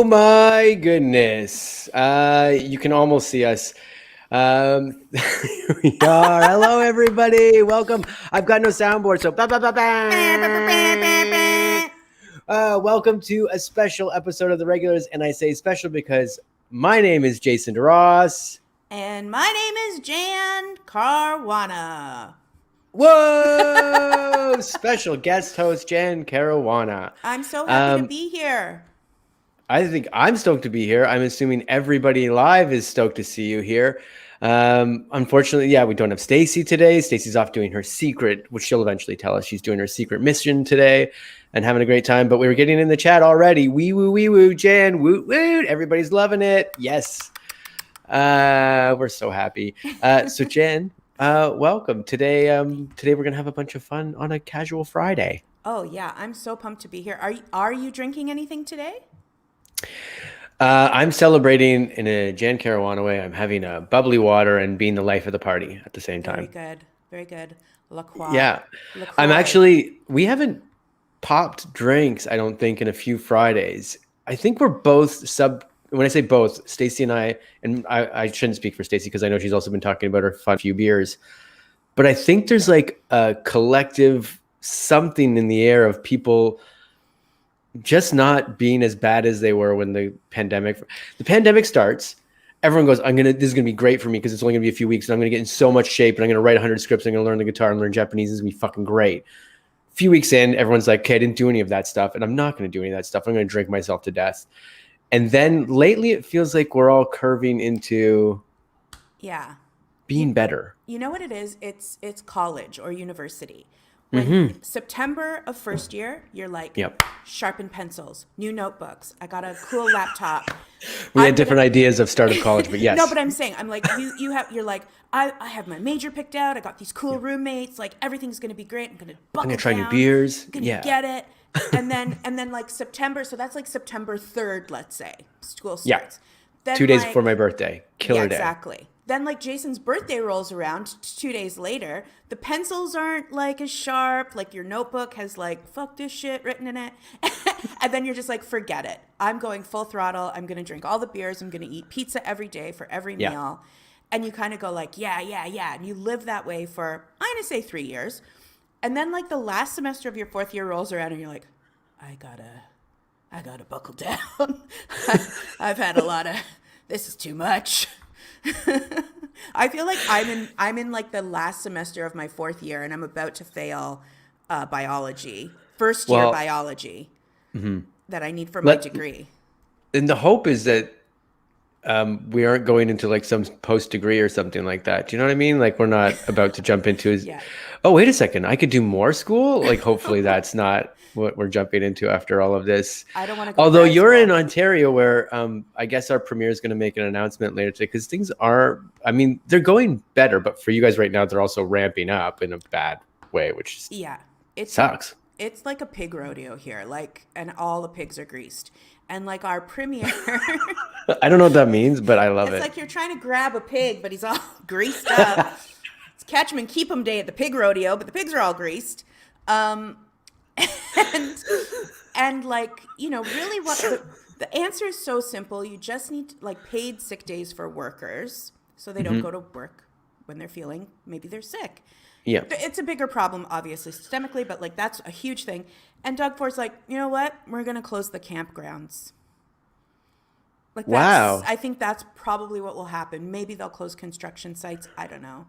my goodness. You can almost see us. Here we are. Hello, everybody. Welcome. I've got no soundboard, so welcome to a special episode of The Regulars. And I say special because my name is Jason DeRoss. And my name is Jan CARUANA. Whoa! Special guest host Jan CARUANA. I'm so happy to be here. I think I'm stoked to be here. I'm assuming everybody live is stoked to see you here. Unfortunately, we don't have Stacy today. Stacy's off doing her secret, which she'll eventually tell us. She's doing her secret mission today and having a great time. But we were getting in the chat already. Wee woo, Jan, woot woot. Everybody's loving it. Yes. We're so happy. So Jan, welcome. Today we're gonna have a bunch of fun on a casual Friday. Oh yeah, I'm so pumped to be here. Are you drinking anything today? I'm celebrating in a Jan CARUANA way. I'm having a bubbly water and being the life of the party at the same time. Very good. La Croix. Yeah. La Croix. We haven't popped drinks, I don't think, in a few Fridays. I think we're both when I say both, Stacy and I shouldn't speak for Stacy because I know she's also been talking about her fun few beers. But I think there's like a collective something in the air of people just not being as bad as they were when the pandemic starts. Everyone goes, this is going to be great for me because it's only going to be a few weeks and I'm going to get in so much shape and I'm going to write 100 scripts and I'm going to learn the guitar and learn Japanese. It's going to be fucking great. A few weeks in, everyone's like, okay, I didn't do any of that stuff and I'm not going to do any of that stuff. I'm going to drink myself to death. And then lately it feels like we're all curving into being better. You know what it is? It's college or university. When September of first year, you're like, sharpen pencils, new notebooks. I got a cool laptop. We had different ideas of start of college, but yes. No, but I'm saying, I'm like, you're like, I have my major picked out. I got these cool roommates. Like everything's going to be great. I'm going to buckle down. I'm going to try new beers. I'm going to get it. And then like September. So that's like September 3rd, let's say school starts. Then 2 days before my birthday. Killer day. Exactly. Then like Jason's birthday rolls around 2 days later. The pencils aren't like as sharp. Like your notebook has like, fuck this shit written in it. And then you're just like, forget it. I'm going full throttle. I'm going to drink all the beers. I'm going to eat pizza every day for every meal. And you kind of go like, yeah. And you live that way for, I'm going to say 3 years. And then like the last semester of your fourth year rolls around and you're like, I gotta buckle down. I've had a lot of, this is too much. I feel like I'm in like the last semester of my fourth year and I'm about to fail biology, first year biology that I need for my degree. And the hope is that we aren't going into like some post degree or something like that. Do you know what I mean? Like we're not about to jump into oh, wait a second, I could do more school? Like hopefully that's not what we're jumping into after all of this. I don't want to go. Although you're in Ontario where I guess our premier is going to make an announcement later today because things are, they're going better, but for you guys right now, they're also ramping up in a bad way, which is, it sucks. It's like a pig rodeo here, like, and all the pigs are greased. And like our premier, I don't know what that means, but I love it. It's like you're trying to grab a pig, but he's all greased up. It's catch him and keep him day at the pig rodeo, but the pigs are all greased. And like, really what the answer is so simple. You just need like paid sick days for workers so they don't go to work when they're feeling, maybe they're sick. Yeah. It's a bigger problem, obviously, systemically, but like that's a huge thing. And Doug Ford's like, you know what? We're going to close the campgrounds. Like, I think that's probably what will happen. Maybe they'll close construction sites. I don't know.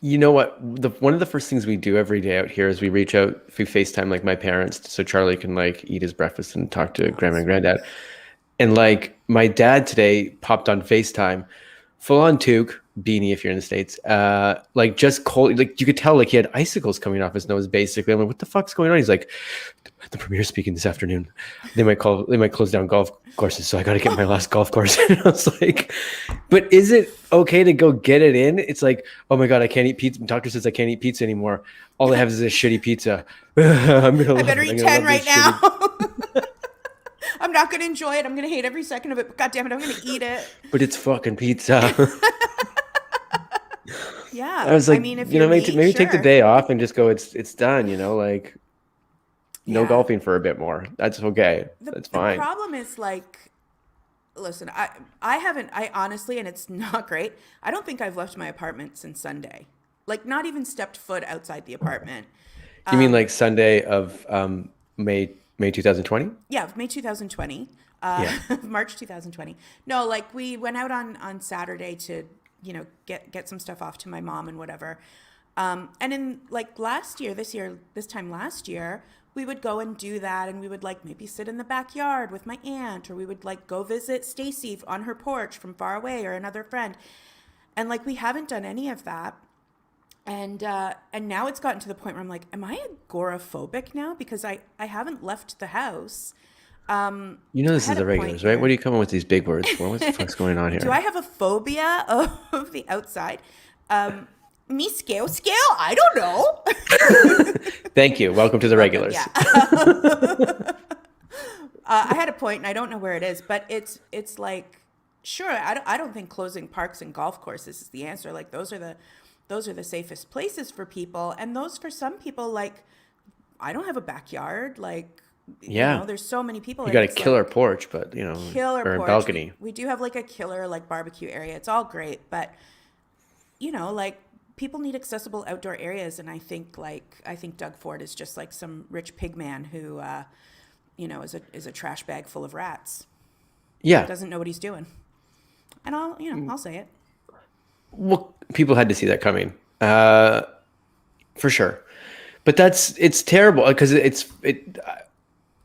You know what? One of the first things we do every day out here is we reach out through FaceTime, like my parents, so Charlie can like eat his breakfast and talk to grandma and granddad. And like my dad today popped on FaceTime, full on toque, beanie if you're in the States, like just cold, like you could tell like he had icicles coming off his nose basically. I'm like, what the fuck's going on? He's like, the premier's speaking this afternoon. They might close down golf courses, so I got to get my last golf course. And I was like, but is it okay to go get it in? It's like, oh my God, I can't eat pizza. The doctor says I can't eat pizza anymore. All I have is this shitty pizza. I better eat 10 right now. I'm not going to enjoy it. I'm going to hate every second of it, but God damn it, I'm going to eat it. But it's fucking pizza. Yeah. I was like, if maybe take the day off and just go, it's done, like no golfing for a bit more. That's okay. That's fine. The problem is like listen, I haven't, I honestly, and it's not great. I don't think I've left my apartment since Sunday. Like, not even stepped foot outside the apartment. You mean like Sunday of May 2020? Yeah, May 2020, Yeah. March 2020. No, like we went out on Saturday to, get some stuff off to my mom and whatever. And in like this time last year, we would go and do that, and we would like maybe sit in the backyard with my aunt, or we would like go visit Stacy on her porch from far away, or another friend. And like we haven't done any of that. And now it's gotten to the point where I'm like, am I agoraphobic now? Because I haven't left the house. You know I this is had the a point regulars, right? here. What are you coming with these big words for? What the fuck's going on Do here? I have a phobia of the outside? Me scale? I don't know. Thank you. Welcome to the regulars. Yeah. I had a point, and I don't know where it is, but it's like, sure, I don't think closing parks and golf courses is the answer. Like those are the safest places for people, and those for some people, like I don't have a backyard. Like Yeah. there's so many people. You and got a it's killer like, porch, but killer or a porch. balcony. We do have like a killer like barbecue area. It's all great, but like people need accessible outdoor areas, and I think Doug Ford is just like some rich pig man who is a trash bag full of rats. Yeah. Doesn't know what he's doing. And I'll say it. Well, people had to see that coming, for sure. But it's terrible because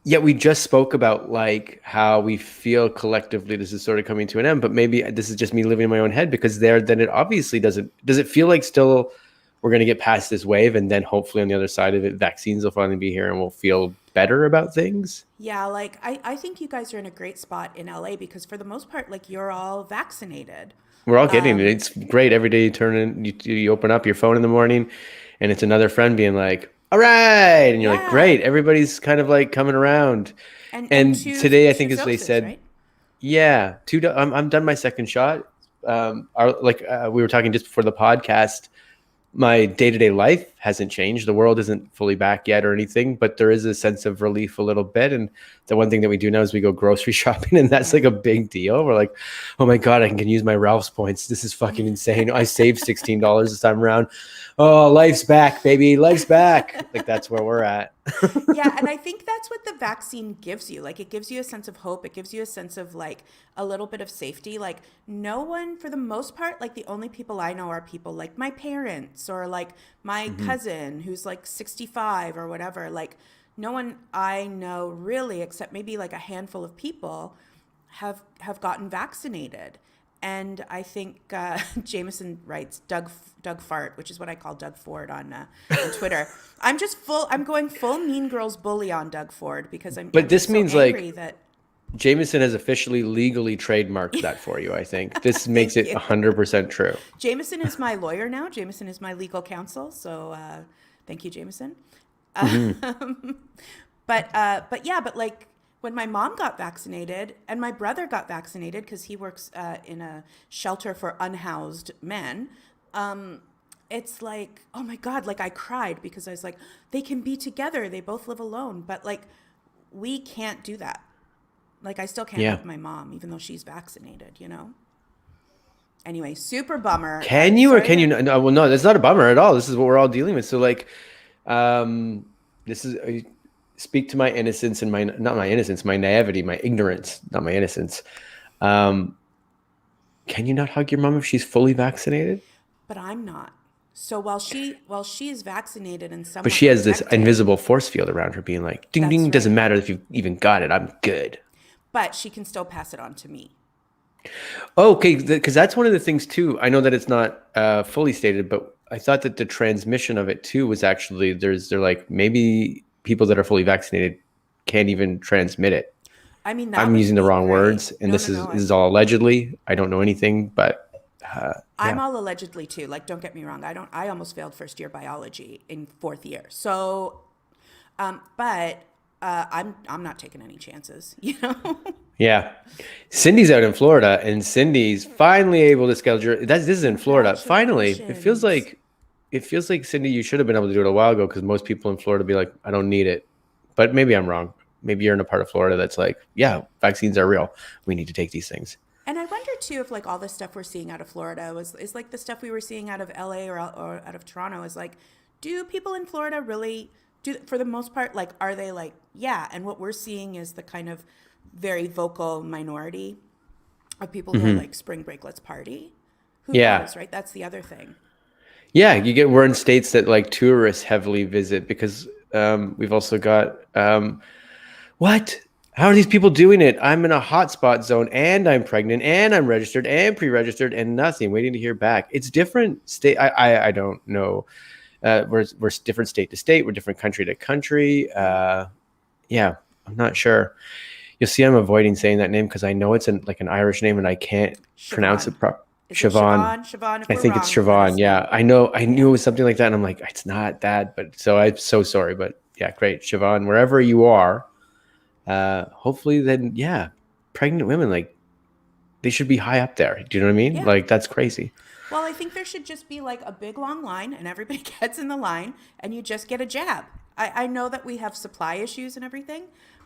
yet we just spoke about like how we feel collectively this is sort of coming to an end, but maybe this is just me living in my own head, because then it obviously does it feel like still we're going to get past this wave, and then hopefully on the other side of it, vaccines will finally be here and we'll feel better about things? Yeah, like I think you guys are in a great spot in LA because for the most part, like you're all vaccinated. We're all getting it. It's great. Every day you turn in, you open up your phone in the morning, and it's another friend being like, all right. And you're like, Yeah. great. Everybody's kind of like coming around. And today, I think, as they doses, said, right? yeah, I'm done my second shot. We were talking just before the podcast, my day-to-day life hasn't changed. The world isn't fully back yet or anything, but there is a sense of relief a little bit. And the one thing that we do now is we go grocery shopping, and that's like a big deal. We're like, oh my God, I can use my Ralph's points. This is fucking insane. I saved $16 this time around. Oh, life's back, baby. Life's back. Like that's where we're at. Yeah, and I think that's what the vaccine gives you. Like it gives you a sense of hope. It gives you a sense of like a little bit of safety. Like no one, for the most part, like the only people I know are people like my parents or like my cousin who's like 65 or whatever. Like no one I know really, except maybe like a handful of people, have gotten vaccinated. And I think Jameson writes Doug Fart, which is what I call Doug Ford on Twitter. I'm going full Mean Girls bully on Doug Ford because But this so means angry like that Jameson has officially legally trademarked that for you. I think this makes it 100% true. Jameson is my lawyer now. Jameson is my legal counsel. So thank you, Jameson. But yeah, but like when my mom got vaccinated and my brother got vaccinated because he works in a shelter for unhoused men, it's like, oh my God, like I cried because I was like, they can be together. They both live alone. But like, we can't do that. Like I still can't hug my mom, even though she's vaccinated, Anyway, super bummer. Can you or can you not? No, well, no, that's not a bummer at all. This is what we're all dealing with. So like, this is, speak to my innocence and not my innocence, my naivety, my ignorance, not my innocence. Can you not hug your mom if she's fully vaccinated? But I'm not. So while she is vaccinated and somewhat But she has this protected, invisible force field around her being like, ding, That's ding, right. doesn't matter if you've even got it. I'm good. but she can still pass it on to me. Oh, okay, because that's one of the things too. I know that it's not fully stated, but I thought that the transmission of it too was actually they're like maybe people that are fully vaccinated can't even transmit it. I mean, I'm using the wrong words, and this is all allegedly. I don't know anything, but I'm all allegedly too. Like, don't get me wrong. I almost failed first year biology in fourth year. So, but I'm not taking any chances. Yeah. Cindy's out in Florida, and Cindy's finally able to schedule. This is in Florida. Finally, it feels like Cindy, you should have been able to do it a while ago because most people in Florida be like, I don't need it, but maybe I'm wrong. maybe you're in a part of Florida that's like, yeah, vaccines are real. We need to take these things. And I wonder too if like all the stuff we're seeing out of Florida is like the stuff we were seeing out of LA or out of Toronto is like, do people in Florida really do for the most part, like are they like, yeah, and what we're seeing is the kind of very vocal minority of people who are like spring break, let's party. Who Yeah. knows, right? That's the other thing. Yeah, we're in states that like tourists heavily visit because we've also got what? How are these people doing it? I'm in a hotspot zone and I'm pregnant and I'm registered and pre-registered and nothing, waiting to hear back. It's different state. I don't know. We're different state to state. We're different country to country. Yeah, I'm not sure. You'll see I'm avoiding saying that name because I know it's like an Irish name and I can't pronounce it properly. Siobhan. Siobhan, if I we're think it's wrong, let us Siobhan. know. Yeah, I know. I knew it was something like that, and I'm like, it's not that. But so I'm so sorry. But yeah, great, Siobhan. Wherever you are, hopefully, then yeah, pregnant women like they should be high up there. Do you know what I mean? Yeah. Like that's crazy. Well, I think there should just be like a big long line and everybody gets in the line and you just get a jab. I know that we have supply issues and everything,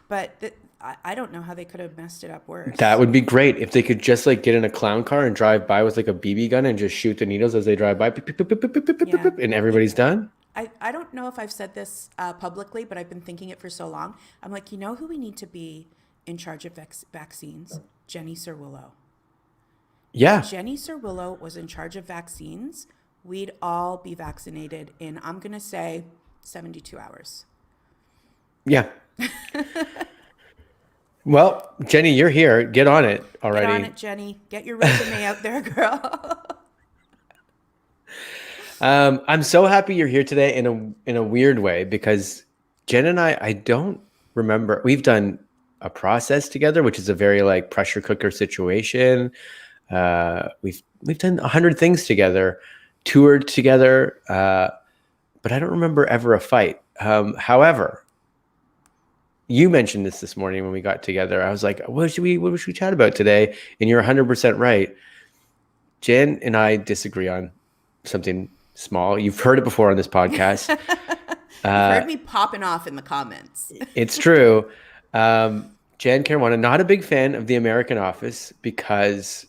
but I don't know how they could have messed it up worse. That would be great if they could just like get in a clown car and drive by with like a BB gun and just shoot the needles as they drive by, Yeah. and everybody's done. I don't know if I've said this publicly, but I've been thinking it for so long. I'm like, you know who we need to be in charge of vaccines? Jenny Cerwillo. Yeah, If Jenny Cerwillo was in charge of vaccines, we'd all be vaccinated in, I'm going to say, 72 hours. yeah. Well, Jenny, you're here. Get on it already. Get on it, Jenny. Get your resume out there, girl. I'm so happy you're here today in a weird way because Jen and I don't remember we've done a process together, which is a very like pressure cooker situation. We've done 100 things together, toured together, but I don't remember ever a fight. However, you mentioned this morning when we got together. I was like, what should we chat about today? And you're 100% right. Jen and I disagree on something small. You've heard it before on this podcast. You've heard me popping off in the comments. It's true. Jan Caruana, not a big fan of The American Office because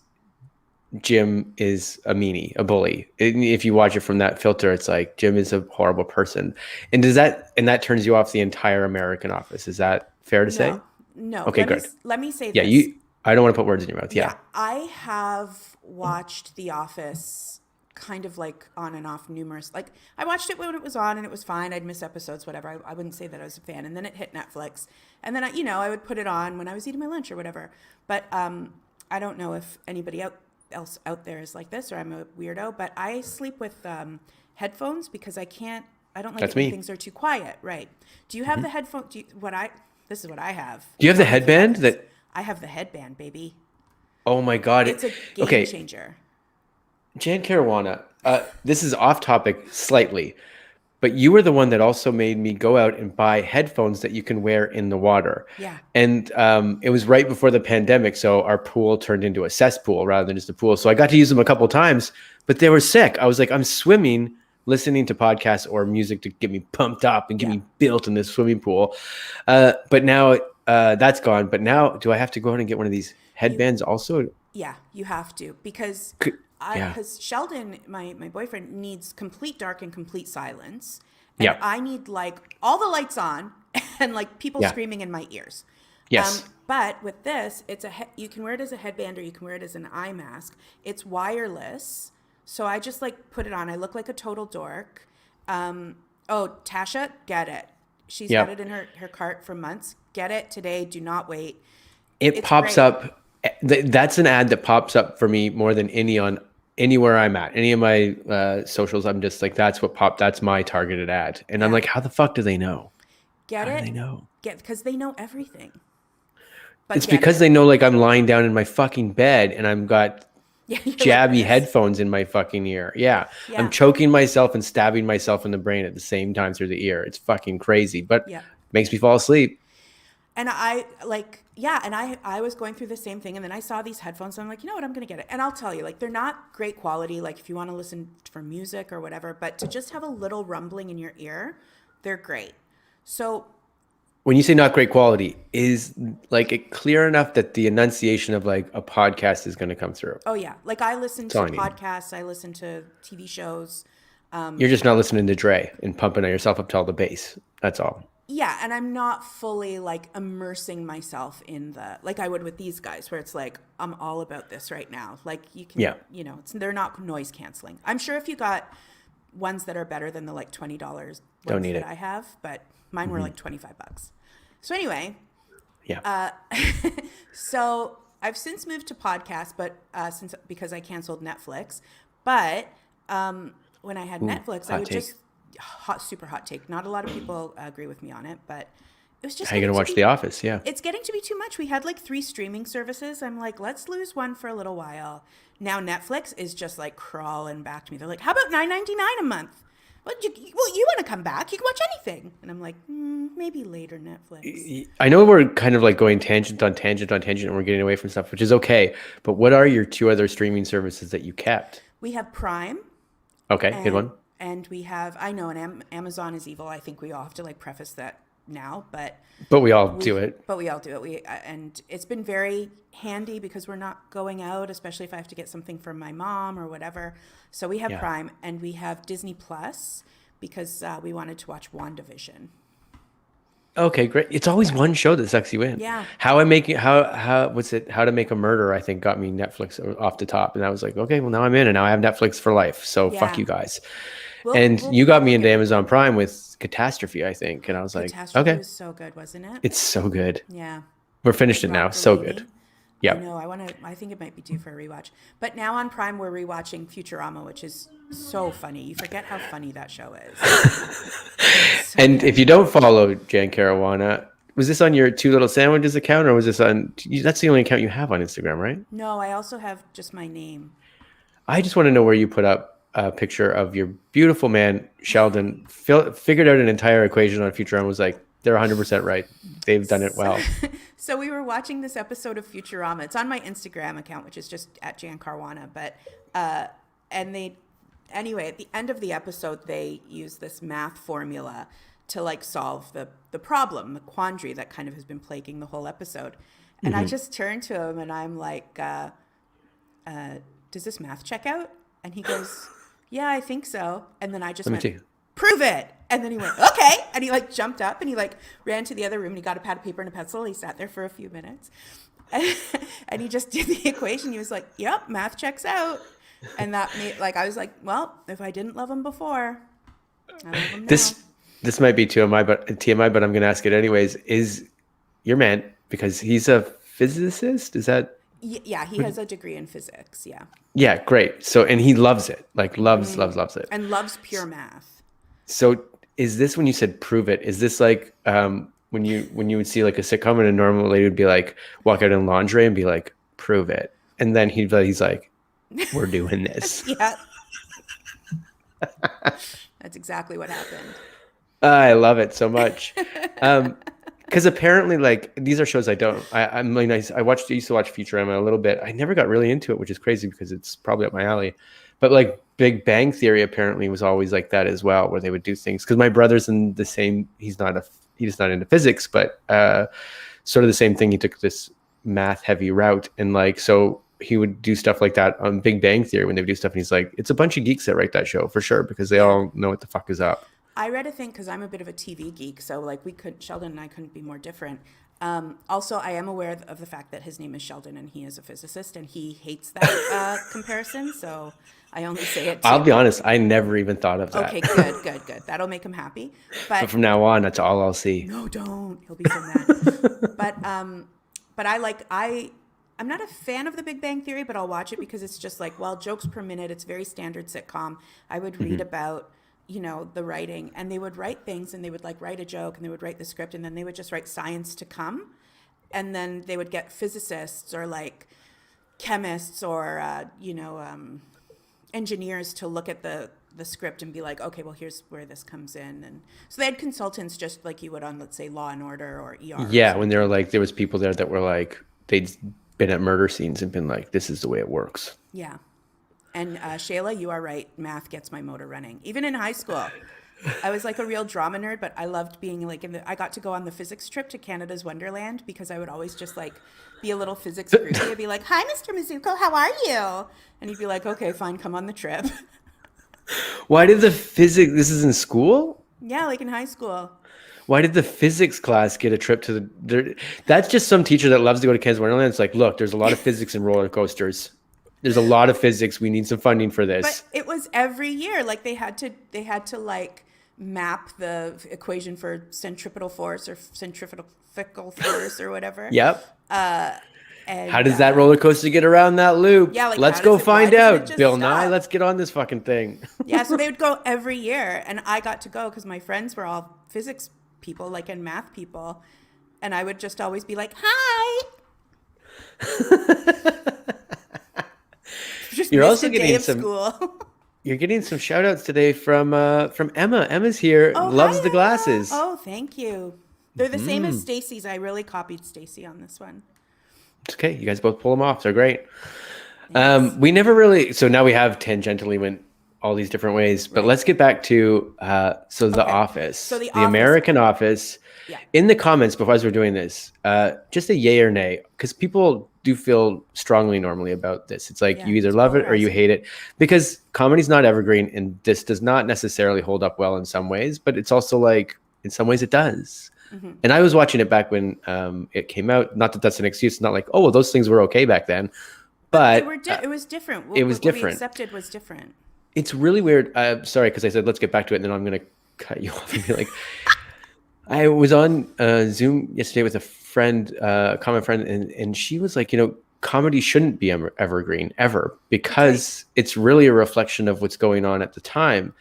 Jim is a meanie, a bully. If you watch it from that filter, it's like Jim is a horrible person. And that turns you off the entire American Office. Is that fair to say? No. Okay, good. Let me say Yeah, this. I don't want to put words in your mouth. Yeah. I have watched The Office kind of like on and off numerous, like I watched it when it was on and it was fine. I'd miss episodes, whatever. I wouldn't say that I was a fan. And then it hit Netflix. And then, I would put it on when I was eating my lunch or whatever. But I don't know if anybody else out there is like this or I'm a weirdo, but I sleep with headphones because I don't like it when things are too quiet. Right. Do you have the headphone? This is what I have. Do you have the headband that? I have the headband, baby. Oh my God. It's a game changer. Jan Caruana, this is off topic slightly, but you were the one that also made me go out and buy headphones that you can wear in the water. Yeah. And it was right before the pandemic, so our pool turned into a cesspool rather than just a pool. So I got to use them a couple of times, but they were sick. I was like, I'm swimming, listening to podcasts or music to get me pumped up and get me built in this swimming pool. But now that's gone. But now, do I have to go out and get one of these headbands also? Yeah, you have to because Sheldon, my boyfriend, needs complete dark and complete silence. And I need like all the lights on and like people screaming in my ears. Yes. But with this, you can wear it as a headband or you can wear it as an eye mask. It's wireless. So I just like put it on. I look like a total dork. Tasha, get it. She's had it in her cart for months. Get it today. Do not wait. It's pops great. Up. That's an ad that pops up for me more than anywhere I'm at. Any of my socials, I'm just like, that's my targeted ad. And I'm like, how the fuck do they know? How do they know? Because they know everything. But it's because they know like I'm lying down in my fucking bed and I've got jabby headphones in my fucking ear. Yeah. I'm choking myself and stabbing myself in the brain at the same time through the ear. It's fucking crazy, but makes me fall asleep. And I was going through the same thing. And then I saw these headphones and I'm like, you know what, I'm going to get it. And I'll tell you, like, they're not great quality. Like if you want to listen for music or whatever, but to just have a little rumbling in your ear, they're great. So When you say not great quality, is like it clear enough that the enunciation of like a podcast is going to come through? Oh yeah, like I listen That's to all I need. podcasts, I listen to TV shows. You're just not listening to Dre and pumping yourself up to all the bass. That's all. Yeah, and I'm not fully like immersing myself in the like I would with these guys where it's like I'm all about this right now. Like you can, Yeah. they're not noise canceling. I'm sure if you got ones that are better than the like $20 Don't ones need that it. I have, but mine were like $25. So anyway, Yeah. so I've since moved to podcasts, but because I canceled Netflix. But when I had Ooh, Netflix, I hot would take. just super hot take. Not a lot of people agree with me on it, but it was just How you going to watch The Office? Yeah. it's getting to be too much. We had like 3 streaming services. I'm like, let's lose one for a little while. Now Netflix is just like crawling back to me. They're like, how about $9.99 a month? Well, you want to come back? You can watch anything. And I'm like, maybe later, Netflix. I know we're kind of like going tangent on tangent on tangent and we're getting away from stuff, which is okay. But what are your 2 other streaming services that you kept? We have Prime, Okay, good and one. we have, I know, and Amazon is evil. I think we all have to like preface that now, but But we all do it. we all do it. And it's been very handy because we're not going out, especially if I have to get something from my mom or whatever. So we have Yeah. Prime, and we have Disney Plus because we wanted to watch WandaVision. Okay, great. It's always one show that sucks you in. Yeah. How what's it? How to Make a Murder, I think, got me Netflix off the top. And I was like, okay, well now I'm in and now I have Netflix for life. So fuck Yeah. you guys. We'll And you got probably me into get Amazon Prime with Catastrophe, I think. And I was like, Catastrophe okay, was so good, wasn't it? it's so good. Yeah. We're finished it Rob now. So Delaney. good. I Yeah. know. I think it might be due for a rewatch. But now on Prime, we're rewatching Futurama, which is so funny. You forget how funny that show is. So And good. if you don't follow Jan Caruana, was this on your Two Little Sandwiches account or was this on, that's the only account you have on Instagram, right? No, I also have just my name. I just want to know where you put up a picture of your beautiful man, Sheldon, figured out an entire equation on Futurama, was like, they're 100% right. They've done it well. So we were watching this episode of Futurama. It's on my Instagram account, which is just at Jan Caruana. But anyway, at the end of the episode, they use this math formula to like solve the problem, the quandary that kind of has been plaguing the whole episode. And I just turned to him and I'm like, does this math check out? And he goes, yeah, I think so. And then I just Let me went, see. prove it. And then he went, okay. And he like jumped up and he like ran to the other room and he got a pad of paper and a pencil. He sat there for a few minutes and he just did the equation. He was like, yep, math checks out. And that made like, I was like, well, if I didn't love him before, I love him now. This might be TMI, but I'm going to ask it anyways. Is your man, because he's a physicist? Is that? Yeah, he has a degree in physics. Yeah. Yeah, great. So, and he loves it, like loves it. And loves pure math. So is this, when you said prove it, is this like when you would see like a sitcom and a normal lady would be like, walk out in lingerie and be like, prove it. And then he's like, we're doing this. Yeah. That's exactly what happened. I love it so much. Because apparently, like, these are shows I used to watch Futurama a little bit. I never got really into it, which is crazy because it's probably up my alley. But like Big Bang Theory apparently was always like that as well, where they would do things. Because my brother's in the same, he's not into physics, but sort of the same thing. He took this math heavy route, and like, so he would do stuff like that on Big Bang Theory when they would do stuff. And he's like, it's a bunch of geeks that write that show for sure, because they all know what the fuck is up. I read a thing because I'm a bit of a TV geek, so like Sheldon and I couldn't be more different. Also, I am aware of the fact that his name is Sheldon and he is a physicist, and he hates that comparison. So I only say it. I'll be honest, I never even thought of that. Okay, good. That'll make him happy. But from now on, that's all I'll see. No, don't. He'll be so mad. But I'm not a fan of The Big Bang Theory, but I'll watch it because it's just like, well, jokes per minute. It's very standard sitcom. I would read about, the writing, and they would write things, and they would like write a joke, and they would write the script, and then they would just write science to come. And then they would get physicists or like chemists or, engineers to look at the script and be like, okay, well, here's where this comes in. And so they had consultants just like you would on, let's say, Law and Order or ER. Yeah, when they were like, there was people there that were like, they'd been at murder scenes and been like, this is the way it works. Yeah. And Shayla, you are right. Math gets my motor running. Even in high school, I was like a real drama nerd, but I loved being like I got to go on the physics trip to Canada's Wonderland because I would always just like be a little physics groupie. I'd be like, "Hi, Mr. Mizuko, how are you?" And he'd be like, "Okay, fine, come on the trip." Why did the physics? This is in school. Yeah, like in high school. Why did the physics class get a trip to that's just some teacher that loves to go to Kansas Wonderland. It's like, look, there's a lot of physics in roller coasters. There's a lot of physics. We need some funding for But this. it was every year. Like they had to like map the equation for centripetal force or centrifugal force or whatever. Yep. And How does that roller coaster get around that loop? yeah, like Let's how go does it, why find doesn't it out. just Bill Nye, stop? let's get on this fucking thing. Yeah, so they would go every year, and I got to go because my friends were all physics people, like and math people, and I would just always be like, "Hi." Just You're missed also a day getting of some school. you're getting some shout outs today from Emma. Emma's here, Oh, loves hi, the Emma. glasses. Oh, thank you. They're the same as Stacy's. I really copied Stacy on this one. It's okay. You guys both pull them off. They're great. Thanks. We never really, so now we have tangentially went all these different ways, but let's get back to The Okay. Office, So The the Office. American Office. Yeah. In the comments before as we're doing this, just a yay or nay, because people do feel strongly normally about this. It's like Yeah, you either it's love it or you polarizing. hate it, because comedy's not evergreen, and this does not necessarily hold up well in some ways, but it's also like in some ways it does. Mm-hmm. And I was watching it back when it came out. Not that that's an excuse. Not like, oh, well, those things were okay back then. But It was different. it was What we different. accepted was different. It's really weird. Sorry, because I said let's get back to it, and then I'm going to cut you off and be like, I was on Zoom yesterday with a friend, a common friend, and she was like, comedy shouldn't be evergreen ever because it's really a reflection of what's going on at the time.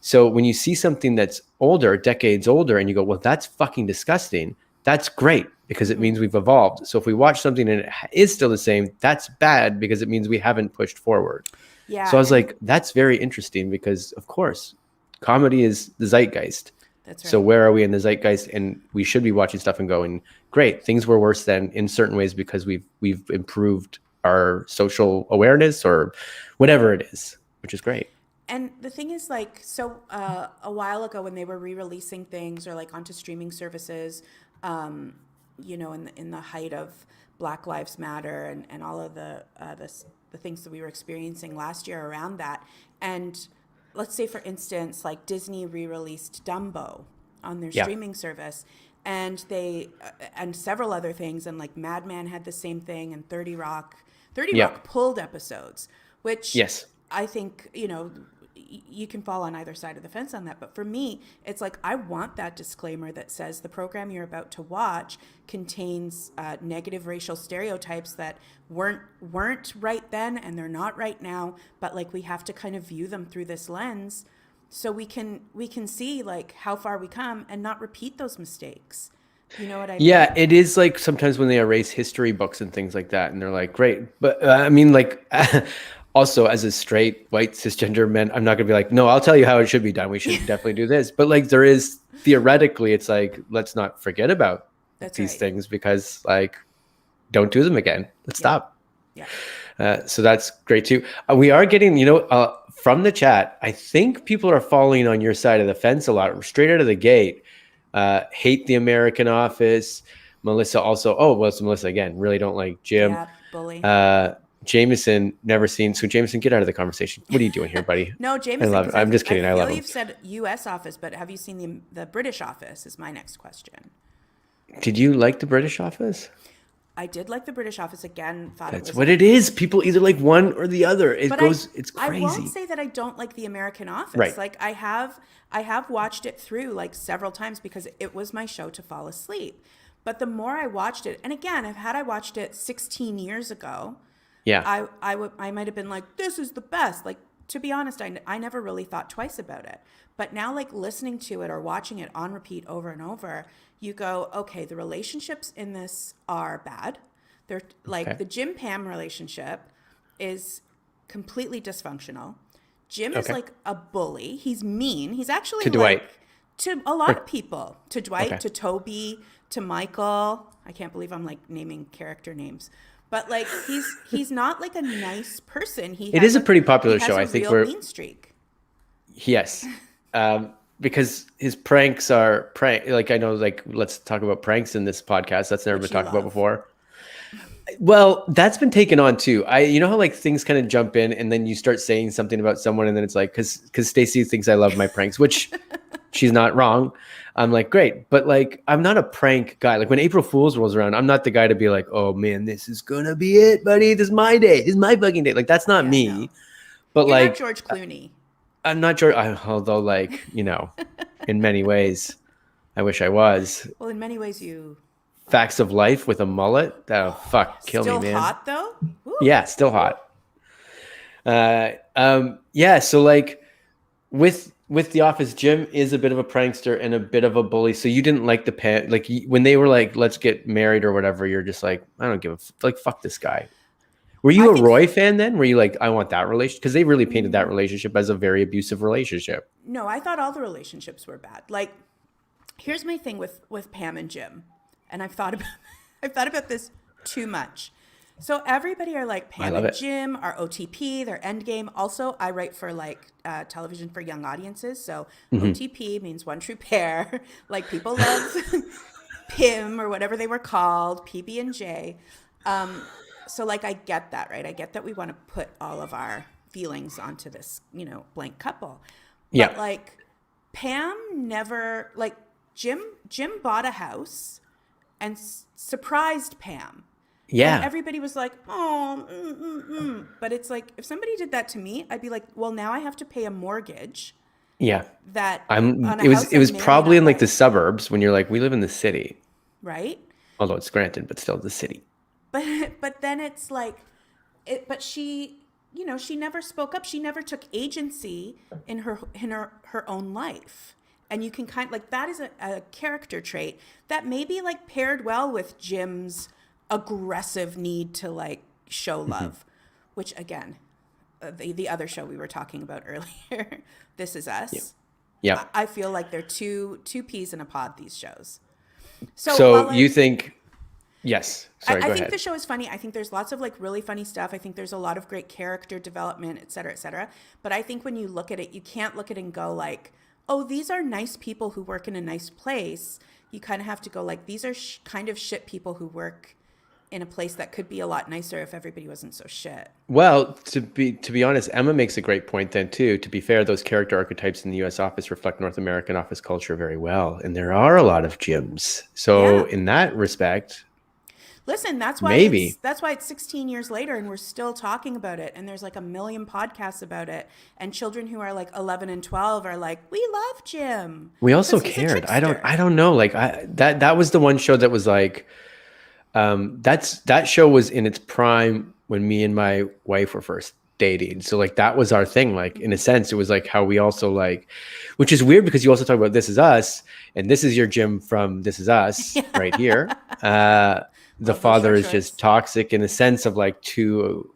So when you see something that's older, decades older, and you go, well, that's fucking disgusting, that's great because it means we've evolved. So if we watch something and it is still the same, that's bad because it means we haven't pushed forward. Yeah. So I was like, that's very interesting because, of course, comedy is the zeitgeist. That's right. So where are we in the zeitgeist? And we should be watching stuff and going, great, things were worse then in certain ways because we've improved our social awareness or whatever it is, which is great. And the thing is, like, so a while ago when they were re-releasing things or like onto streaming services, in the height of Black Lives Matter and all of the things that we were experiencing last year around that, and let's say for instance, like Disney re-released Dumbo on their streaming service, and they and several other things, and like Mad Men had the same thing, and 30 Rock pulled episodes, which I think, you can fall on either side of the fence on that. But for me, it's like, I want that disclaimer that says the program you're about to watch contains negative racial stereotypes that weren't right then and they're not right now. But like, we have to kind of view them through this lens so we can see like how far we come and not repeat those mistakes. You know what I mean? Yeah, it is like sometimes when they erase history books and things like that, and they're like, great. But I mean, like, also as a straight, white, cisgender man, I'm not going to be like, no, I'll tell you how it should be done. We should definitely do this. But like, there is theoretically, it's like, let's not forget about these things because like, don't do them again. Let's stop. Yeah. So that's great too. We are getting, from the chat, I think people are falling on your side of the fence a lot, straight out of the gate. Hate the American Office. Melissa also, so Melissa again, really don't like Jim. Yeah, bully. Jameson, never seen. So Jameson, get out of the conversation. What are you doing here, buddy? No, Jameson. I love it. I'm just kidding. I love him. You've said U.S. Office, but have you seen the British Office? Is my next question. Did you like the British Office? I did like the British Office again. That's what it is. People either like one or the other. It's crazy. I won't say that I don't like the American Office. Right. Like I have watched it through like several times because it was my show to fall asleep. But the more I watched it, and again, had I watched it 16 years ago, I might have been like, this is the best. Like, to be honest, I never really thought twice about it. But now, like, listening to it or watching it on repeat over and over, you go, okay, the relationships in this are bad. They're like the Jim Pam relationship is completely dysfunctional. Jim is like a bully. He's mean. He's actually to Dwight. To a lot of people. To Dwight, to Toby, to Michael. I can't believe I'm like naming character names. But like he's not like a nice person. It is a pretty popular show. I think we're mean streak. Yes. because his pranks are prank. Like I know, like let's talk about pranks in this podcast. That's never been Which you talked about love. before. Well, that's been taken on too. You know how like things kind of jump in, and then you start saying something about someone, and then it's like, because Stacey thinks I love my pranks, which she's not wrong. I'm like, great, but like, I'm not a prank guy. Like when April Fool's rolls around, I'm not the guy to be like, oh man, this is gonna be it, buddy. This is my day. This is my fucking day. Like that's not Yeah, no. me. But You're not like, George Clooney. I'm not sure. Although, like, in many ways, I wish I was. Well, in many ways, you Facts of life with a mullet. Oh, fuck, kill me, still man. hot though. Woo. Yeah, still hot. Yeah. So like with The Office, Jim is a bit of a prankster and a bit of a bully. So you didn't like when they were like, let's get married or whatever. You're just like, I don't give like, fuck this guy. Were you I a think Roy fan then? Were you like, I want that relationship? Because they really painted that relationship as a very abusive relationship. no, I thought all the relationships were bad. Like, here's my thing with Pam and Jim, and I've thought about this too much. So everybody are like I Pam love and it. Jim are OTP, they're Endgame. Also, I write for like television for young audiences, so OTP means one true pair. Like people love Pim or whatever they were called, PB and J. So like I get that, right? I get that we want to put all of our feelings onto this, blank couple. Yeah. But like Pam never like Jim bought a house and surprised Pam. Yeah. And everybody was like, "Oh, But it's like if somebody did that to me, I'd be like, "Well, now I have to pay a mortgage Yeah. that I'm on a it was house it was I may or may probably not in like the like." suburbs when you're like, we live in the city. Right? Although it's granted, but still the city. But then it's like but she she never spoke up. She never took agency in her own life. And you can kind of like that is a character trait that maybe like paired well with Jim's aggressive need to like show love, which again, the other show we were talking about earlier, This Is Us. Yeah. I feel like they're two peas in a pod, these shows. So while you think, yes. Sorry, I go think ahead. the show is funny. I think there's lots of like really funny stuff. I think there's a lot of great character development, et cetera, et cetera. But I think when you look at it, you can't look at it and go like, oh, these are nice people who work in a nice place. You kind of have to go like, these are kind of shit people who work in a place that could be a lot nicer if everybody wasn't so shit. Well, to be honest, Emma makes a great point then too. To be fair, those character archetypes in the U.S. office reflect North American office culture very well, and there are a lot of Jims. So Yeah. in that respect, Listen, that's why maybe. it's 16 years later and we're still talking about it. And there's like a million podcasts about it. And children who are like 11 and 12 are like, we love Jim. We also 'Cause he's a cared. I trickster. don't know. Like that was the one show that was like, that show was in its prime when me and my wife were first dating. So like that was our thing. Like in a sense, it was like how we also like, which is weird because you also talk about This Is Us, and this is your Jim from This Is Us right here. The Love those father short is shorts. just toxic in the sense of like too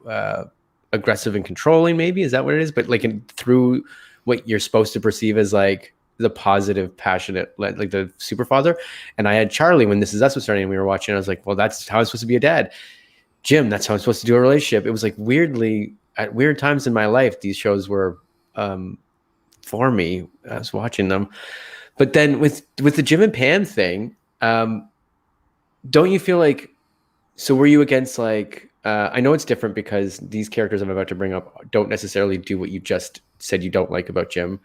aggressive and controlling. Maybe is that what it is? But like through what you're supposed to perceive as like the positive, passionate, like the super father. And I had Charlie when This Is Us was starting, and we were watching. I was like, well, that's how I'm supposed to be a dad. Jim, that's how I'm supposed to do a relationship. It was like weirdly at weird times in my life, these shows were for me. I was watching them, but then with the Jim and Pam thing, don't you feel like? So were you against like? I know it's different because these characters I'm about to bring up don't necessarily do what you just said you don't like about Jim.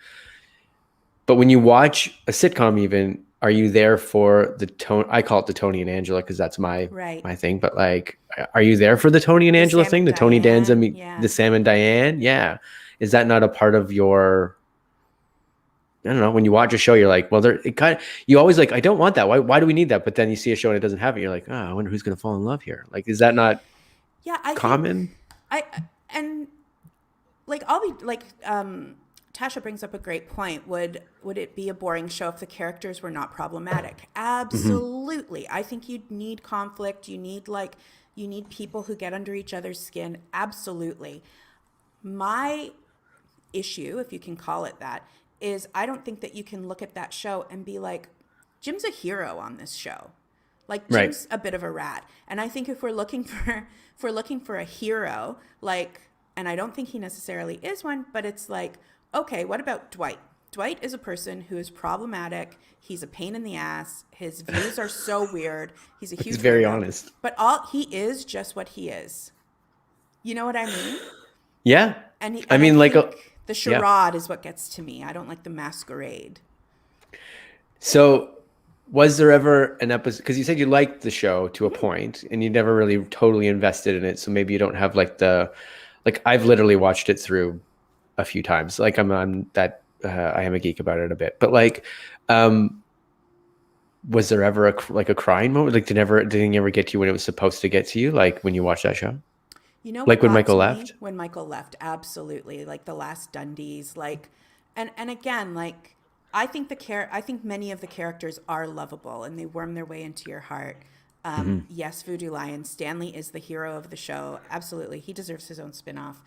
But when you watch a sitcom, even, are you there for the tone? I call it the Tony and Angela because that's my Right. thing. But like, are you there for the Tony and Angela Sam thing? and The Tony Danza, Diane, yeah. the Sam and Diane? Yeah. Is that not a part of your? I don't know. When you watch a show, you're like, well, you always like, I don't want that. Why do we need that? But then you see a show and it doesn't have it. You're like, oh, I wonder who's going to fall in love here. Like, is that not Yeah, I common? think and like I'll be like Tasha brings up a great point. Would it be a boring show if the characters were not problematic? Absolutely. I think you need conflict. You need people who get under each other's skin. Absolutely. My issue, if you can call it that, is I don't think that you can look at that show and be like, Jim's a hero on this show. Like Jim's a bit of a rat. And I think if we're looking for a hero, like, and I don't think he necessarily is one, but it's like, okay, what about Dwight? Dwight is a person who is problematic. He's a pain in the ass. His views are so weird. He's a He's huge very weirdo. honest. But he is just what he is. You know what I mean? Yeah. I I mean, like, think the yeah. charade is what gets to me. I don't like the masquerade. So, was there ever an episode? Because you said you liked the show to a point, and you never really totally invested in it. So maybe you don't have like I've literally watched it through a few times. Like I'm that I am a geek about it a bit. But like, was there ever a crying moment? Like, did it ever get to you when it was supposed to get to you? Like when you watched that show? You know Like what when got Michael to me left? when Michael left? Absolutely. Like the last Dundies, like and again, like I think many of the characters are lovable and they worm their way into your heart. Hmm. Yes, Voodoo Lion, Stanley is the hero of the show. Absolutely. He deserves his own spin-off.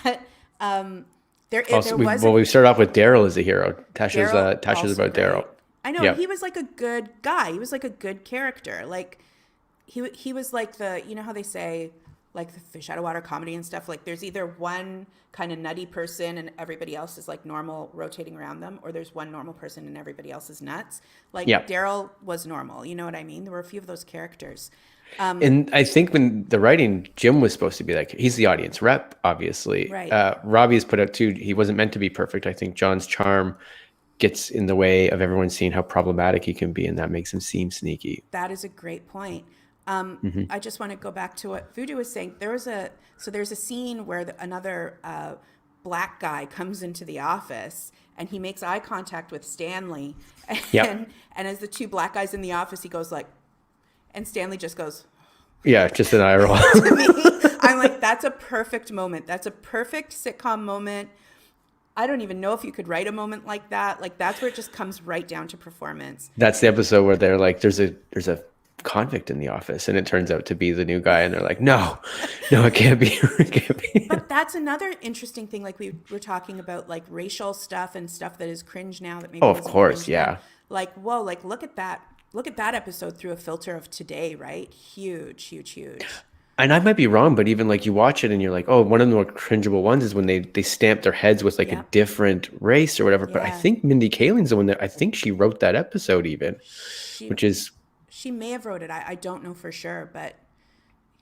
But Also, there was a we start off with Daryl as a hero. Daryl, Tasha's also about Daryl. great. I know, and Yep. he was like a good guy. He was like a good character. Like he was like the, you know how they say like the fish out of water comedy and stuff, like there's either one kind of nutty person and everybody else is like normal rotating around them, or there's one normal person and everybody else is nuts. Like Yep. Daryl was normal, you know what I mean? There were a few of those characters. And I think when the writing, Jim was supposed to be like, he's the audience rep, obviously. Right. Robbie has put out too, he wasn't meant to be perfect. I think John's charm gets in the way of everyone seeing how problematic he can be, and that makes him seem sneaky. That is a great point. Hmm. I just want to go back to what Voodoo was saying. There's a scene where another black guy comes into the office and he makes eye contact with Stanley, Yep. and as the two black guys in the office, he goes like, and Stanley just goes Yeah, just an eye roll. to me. I'm like, that's a perfect moment. That's a perfect sitcom moment. I don't even know if you could write a moment like that. Like that's where it just comes right down to performance. That's the episode where they're like, there's a convict in the office, and it turns out to be the new guy, and they're like, no, no, it can't be. It can't be. But that's another interesting thing. Like we were talking about like racial stuff and stuff that is cringe now that maybe Oh, of wasn't course, cringe then. yeah. Like, whoa, like look at that. Look at that episode through a filter of today, right? Huge, huge, huge. And I might be wrong, but even like you watch it and you're like, oh, one of the more cringeable ones is when they stamp their heads with like a Yep. different different race or whatever. But I Yeah. think Mindy Kaling's the one that I think she wrote that episode even, She which is, she may have wrote it. I don't know for sure, but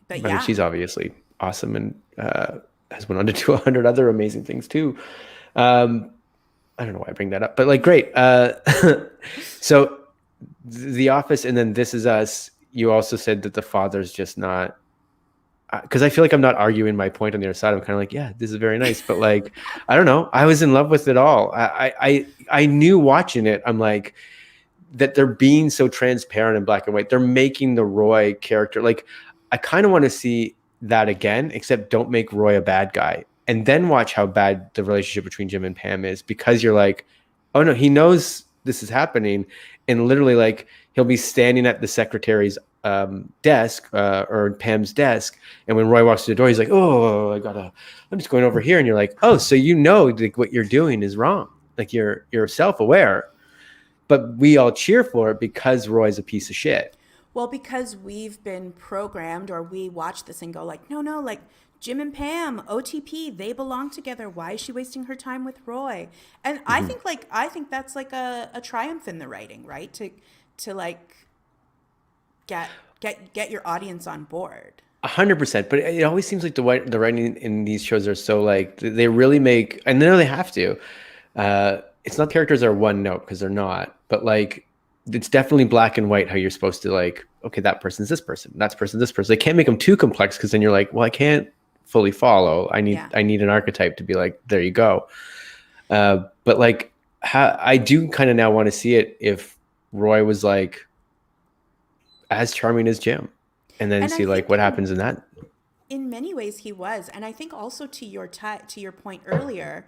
I mean, yeah. she's obviously awesome and has went on to do 100 other amazing things too. Um, I don't know why I bring that up, but like, great. So The Office and then This Is Us, you also said that the father's just not, because I feel like I'm not arguing my point on the other side. I'm kind of like, yeah, this is very nice, but like, I don't know. I was in love with it all. I knew watching it. I'm like that they're being so transparent and black and white. They're making the Roy character like I kind of want to see that again, except don't make Roy a bad guy, and then watch how bad the relationship between Jim and Pam is because you're like, oh no, he knows this is happening, and literally like he'll be standing at the secretary's desk or Pam's desk, and when Roy walks through the door, he's like, "Oh, I'm just going over here," and you're like, "Oh, so you know like what you're doing is wrong. Like you're self-aware, but we all cheer for it because Roy's a piece of shit." Well, because we've been programmed or we watch this and go like, no, no, like Jim and Pam, OTP, they belong together. Why is she wasting her time with Roy? And Mhm. I think that's like a triumph in the writing, right? To like get your audience on board. 100%, but it always seems like the writing in these shows are so like they really make, and I know they have to. It's not characters are one note because they're not, but like it's definitely black and white how you're supposed to like, okay, that person's this person, that's person this person. They can't make them too complex because then you're like, well, I can't fully follow. Yeah. I need an archetype to be like, there you go. But like, I do kind of now want to see it if Roy was like as charming as Jim, and then And I see like think what happens in that. in many ways he was, and I think also to your point earlier,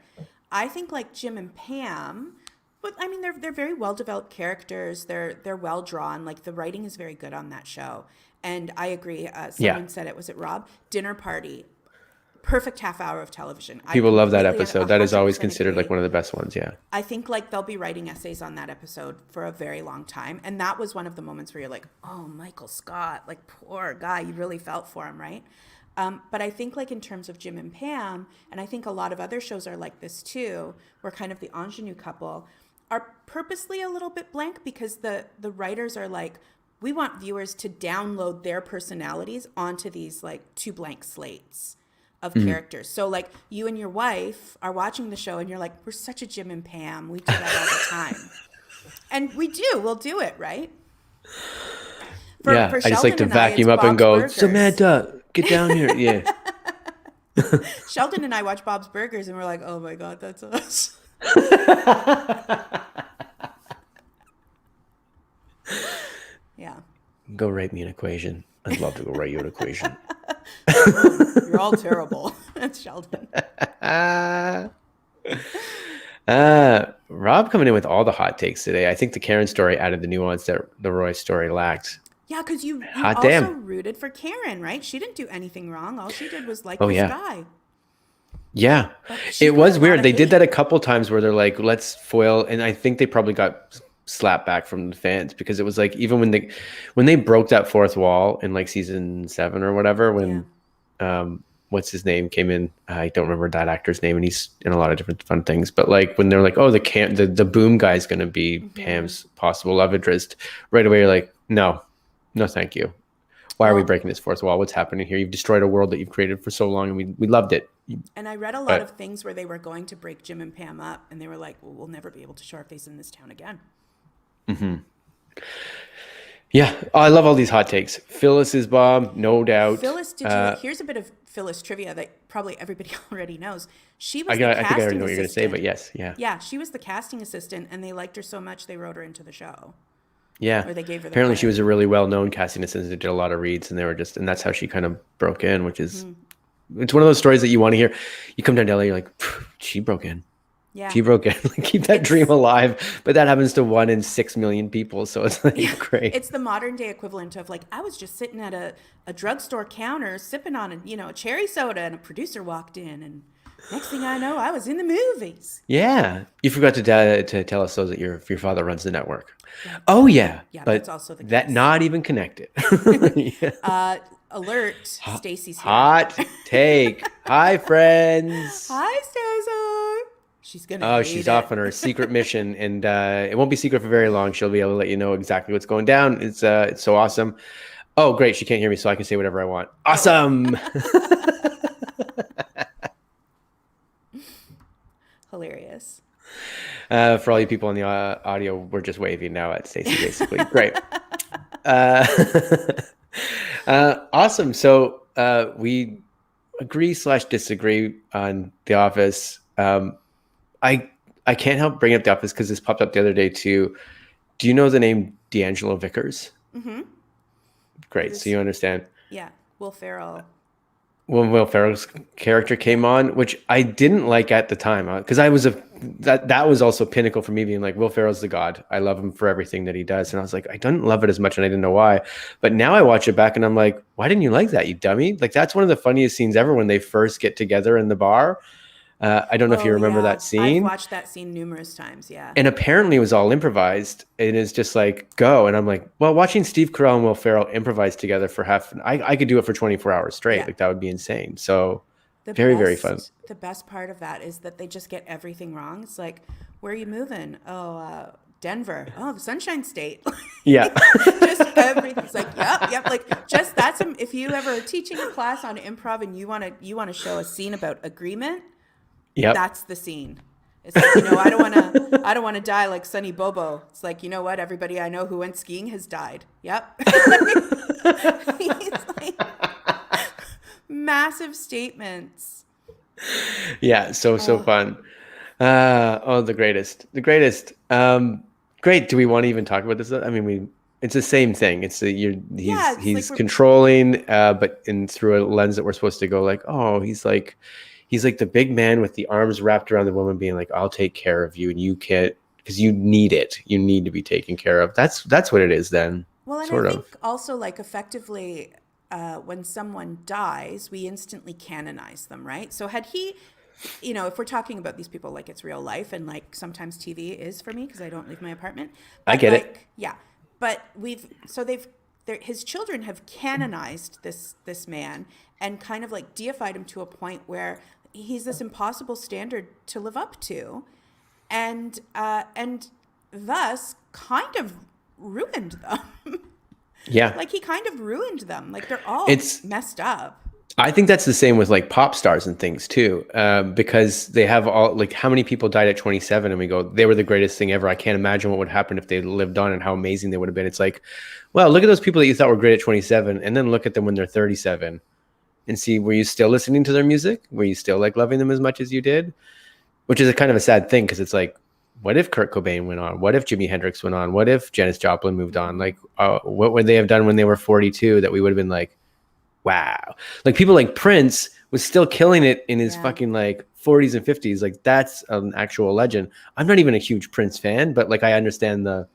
I think like Jim and Pam, but I mean they're very well developed characters. They're well drawn. Like the writing is very good on that show, and I agree. Yeah. Someone said it, was it Rob? Dinner Party, perfect half hour of television. I People love that completely episode. That is always 100% considered like agree. one of the best ones. Yeah. I think like they'll be writing essays on that episode for a very long time. And that was one of the moments where you're like, oh, Michael Scott, like poor guy. You really felt for him, right? But I think like in terms of Jim and Pam, and I think a lot of other shows are like this too, where kind of the ingenue couple are purposely a little bit blank because the writers are like, we want viewers to download their personalities onto these like two blank slates of characters. So like you and your wife are watching the show and you're like, we're such a Jim and Pam. We do that all the time. And we do. We'll do it, right? For I just like to Sheldon and I, vacuum it's up and Bob's go, Burgers. Samantha, get down here. Yeah. Sheldon and I watch Bob's Burgers and we're like, oh my God, that's us. Yeah. Go write me an equation. I'd love to go write you an equation. You're all terrible. That's Sheldon. Rob coming in with all the hot takes today. I think the Karen story added the nuance that the Roy story lacked. Yeah, because you Hot also damn. rooted for Karen, right? She didn't do anything wrong. All she did was like Oh, this yeah. guy. Yeah, she it got was a lot weird. of They did hate. that a couple times where they're like, let's foil. And I think they probably got slapped back from the fans because it was like, even when they broke that fourth wall in like season 7 or whatever, when what's his name came in, I don't remember that actor's name, and he's in a lot of different fun things, but like when they're like, oh, the boom guy's going to be Pam's possible love interest, right away you're like, no thank you. Why are we breaking this fourth wall? What's happening here? You've destroyed a world that you've created for so long, and we loved it. And I read a lot of things where they were going to break Jim and Pam up, and they were like, well, we'll never be able to show our face in this town again. Yeah, I love all these hot takes. Phyllis is bomb, no doubt. Phyllis, here's a bit of Phyllis trivia that probably everybody already knows. She was I think I casting already know what you're going to say, assistant. but yes, yeah. Yeah, she was the casting assistant, and they liked her so much they wrote her into the show. Yeah. Or they gave her the Apparently she credit. was a really well-known casting assistant that did a lot of reads, and and that's how she kind of broke in, which is, it's one of those stories that you want to hear. You come down to LA, you're like, she broke in. Yeah. She broke in. Like, keep that dream alive. But that happens to 1 in 6 million people. So it's like, great. It's the modern day equivalent of like, I was just sitting at a drugstore counter sipping on a cherry soda, and a producer walked in, and next thing I know, I was in the movies. Yeah. You forgot to tell us though that your father runs the network. Yeah. Oh yeah. Yeah, but that's also the case. that not even connected. Yeah. Alert, Stacy's here. Hot take. Hi, friends. Hi, Stacy. She's gonna. She's off on her secret mission, and it won't be secret for very long. She'll be able to let you know exactly what's going down. It's so awesome. Oh, great! She can't hear me, so I can say whatever I want. Awesome. Hilarious. For all you people on the audio, we're just waving now at Stacey, basically. Great. Awesome. So we agree/disagree on The Office. I can't help bring up The Office because this popped up the other day too. Do you know the name D'Angelo Vickers? Mm-hmm. Great. So you understand. Yeah. Will Ferrell. When Will Ferrell's character came on, which I didn't like at the time, because that was also pinnacle for me, being like, Will Ferrell's the god. I love him for everything that he does. And I was like, I didn't love it as much, and I didn't know why. But now I watch it back and I'm like, why didn't you like that, you dummy? Like, that's one of the funniest scenes ever when they first get together in the bar. I don't know if you remember that scene. I've watched that scene numerous times, yeah. And apparently it was all improvised. It is just like, go. And I'm like, well, watching Steve Carell and Will Ferrell improvise together for I could do it for 24 hours straight. Yeah. Like, that would be insane. So very fun. The best part of that is that they just get everything wrong. It's like, where are you moving? Oh, Denver. Oh, the Sunshine State. Yeah. Just everything. It's like, yep. Like, just if you ever are teaching a class on improv and you want to show a scene about agreement, Yep. that's the scene. It's like, I don't want to die like Sonny Bobo. It's like, you know what? Everybody I know who went skiing has died. Yep. He's like, massive statements. Yeah. So fun. The greatest. Great. Do we want to even talk about this? I mean, it's the same thing. It's he's like controlling, but through a lens that we're supposed to go like, oh, he's like the big man with the arms wrapped around the woman, being like, I'll take care of you, and you can't, because you need it. You need to be taken care of. That's what it is then. Well, and I think also, like, effectively, when someone dies, we instantly canonize them, right? So had he, if we're talking about these people like it's real life, and like sometimes TV is for me because I don't leave my apartment. I get it. Yeah. But they've his children have canonized this man and kind of like deified him to a point where he's this impossible standard to live up to, and thus kind of ruined them. Yeah. Like he kind of ruined them. Like they're all messed up. I think that's the same with like pop stars and things too, because they have all like how many people died at 27, and we go, they were the greatest thing ever. I can't imagine what would happen if they lived on and how amazing they would have been. It's like, well, look at those people that you thought were great at 27, and then look at them when they're 37, and see, were you still listening to their music? Were you still like loving them as much as you did? Which is a kind of a sad thing, because it's like, what if Kurt Cobain went on? What if Jimi Hendrix went on? What if Janis Joplin moved on? Like, what would they have done when they were 42 that we would have been like, wow? Like people like Prince was still killing it in his fucking like 40s and 50s. Like that's an actual legend. I'm not even a huge Prince fan, but like I understand the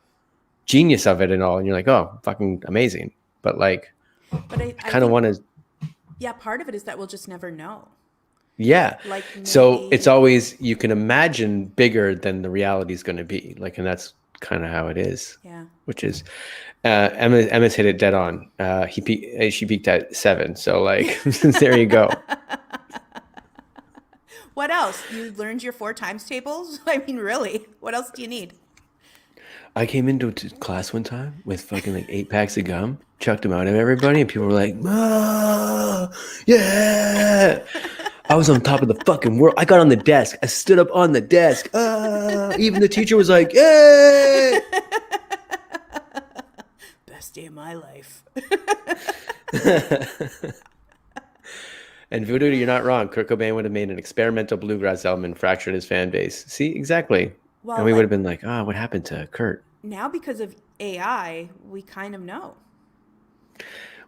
genius of it and all. And you're like, oh, fucking amazing. But like, I kind of want to. Yeah, part of it is that we'll just never know. Yeah. Like so it's always, you can imagine bigger than the reality is going to be. Like, and that's kind of how it is. Yeah. Which is, Emma's hit it dead on. She peaked at 7. So like, there you go. What else? You learned your 4 times tables? I mean, really, what else do you need? I came into class one time with fucking like 8 packs of gum, chucked them out at everybody, and people were like, "Ah, yeah!" I was on top of the fucking world. I got on the desk. I stood up on the desk. Even the teacher was like, "Yay!" Best day of my life. And Voodoo, you're not wrong. Kurt Cobain would have made an experimental bluegrass album and fractured his fan base. See, exactly. Well, and we would have been like, oh, what happened to Kurt? Now, because of AI, we kind of know.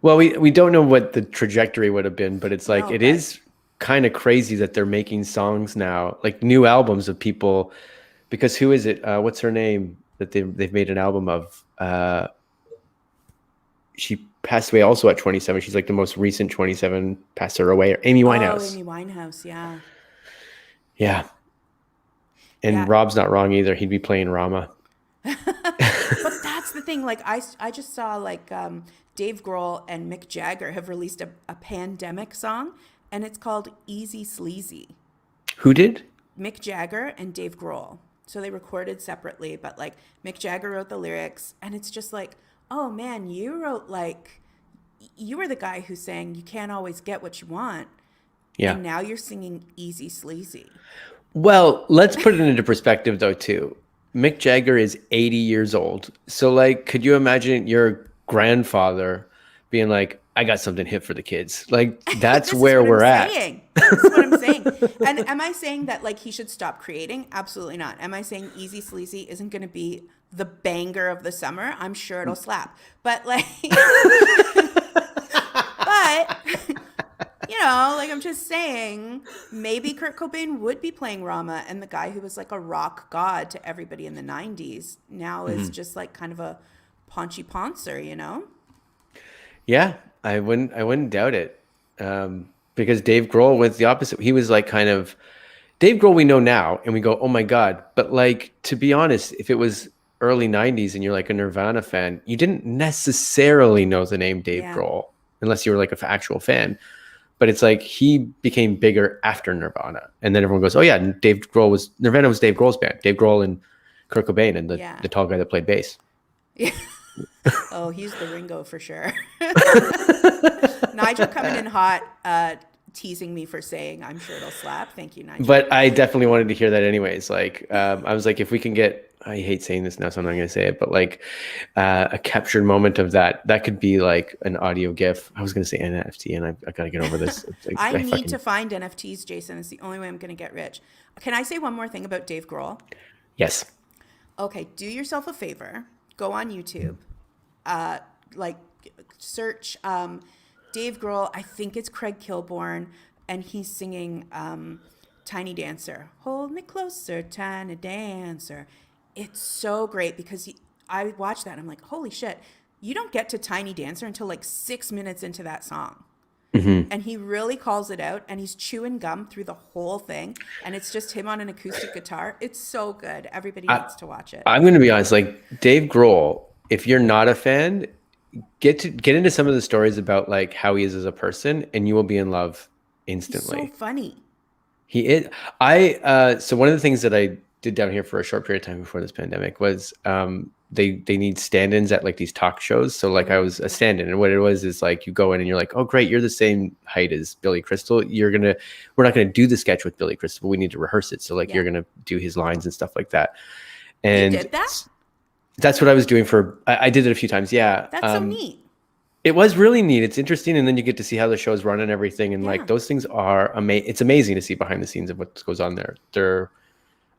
Well, we don't know what the trajectory would have been, but it's like, it is kind of crazy that they're making songs now, like new albums of people, because who is it? What's her name that they've made an album of? She passed away also at 27. She's like the most recent 27 passed her away. Amy Winehouse. Oh, Amy Winehouse, yeah. Yeah. And Rob's not wrong either. He'd be playing Rama. But that's the thing. Like I just saw like Dave Grohl and Mick Jagger have released a pandemic song, and it's called Easy Sleazy. Who did? Mick Jagger and Dave Grohl. So they recorded separately, but like Mick Jagger wrote the lyrics, and it's just like, oh man, you were the guy who sang "You Can't Always Get What You Want," and now you're singing Easy Sleazy. Well, let's put it into perspective though too. Mick Jagger is 80 years old. So like, could you imagine your grandfather being like, I got something hip for the kids? Like that's where we're at. This is what I'm saying. And am I saying that like he should stop creating? Absolutely not. Am I saying Easy Sleazy isn't going to be the banger of the summer? I'm sure it'll slap. But like, you know, like I'm just saying, maybe Kurt Cobain would be playing Rama, and the guy who was like a rock god to everybody in the 90s now is just like kind of a paunchy poncer, you know? Yeah, I wouldn't doubt it. Because Dave Grohl was the opposite. He was like kind of Dave Grohl we know now, and we go, oh my God. But like, to be honest, if it was early 90s and you're like a Nirvana fan, you didn't necessarily know the name Dave Grohl unless you were like an actual fan. But it's like he became bigger after Nirvana. And then everyone goes, oh yeah, Nirvana was Dave Grohl's band. Dave Grohl and Kurt Cobain and the tall guy that played bass. Yeah. Oh, he's the Ringo for sure. Nigel coming in hot, teasing me for saying, I'm sure it'll slap. Thank you, Nigel. But I definitely wanted to hear that anyways. Like, I was like, if we can get, I hate saying this now, so I'm not going to say it, but like a captured moment of that could be like an audio GIF. I was going to say NFT, and I got to get over this. Like, I need to find NFTs, Jason. It's the only way I'm going to get rich. Can I say one more thing about Dave Grohl? Yes. Okay, do yourself a favor. Go on YouTube. Like search Dave Grohl. I think it's Craig Kilborn, and he's singing Tiny Dancer. Hold me closer, tiny dancer. It's so great because I watched that and I'm like, holy shit, you don't get to Tiny Dancer until like 6 minutes into that song. Mm-hmm. And he really calls it out, and he's chewing gum through the whole thing, and it's just him on an acoustic guitar. It's so good. Everybody needs to watch it. I'm going to be honest, like Dave Grohl, if you're not a fan, get into some of the stories about like how he is as a person, and you will be in love He's so instantly. funny. He is. So one of the things that I did down here for a short period of time before this pandemic was they need stand-ins at like these talk shows. So like I was a stand-in, and what it was is like you go in and you're like, oh great, you're the same height as Billy Crystal. We're not gonna do the sketch with Billy Crystal, but we need to rehearse it. So like Yeah. you're gonna do his lines and stuff like that. You And did that? that's what I was doing for. I did it a few times. Yeah. That's so neat. It was really neat. It's interesting, and then you get to see how the shows run and everything. And Yeah. like those things are amazing. It's amazing to see behind the scenes of what goes on there. They're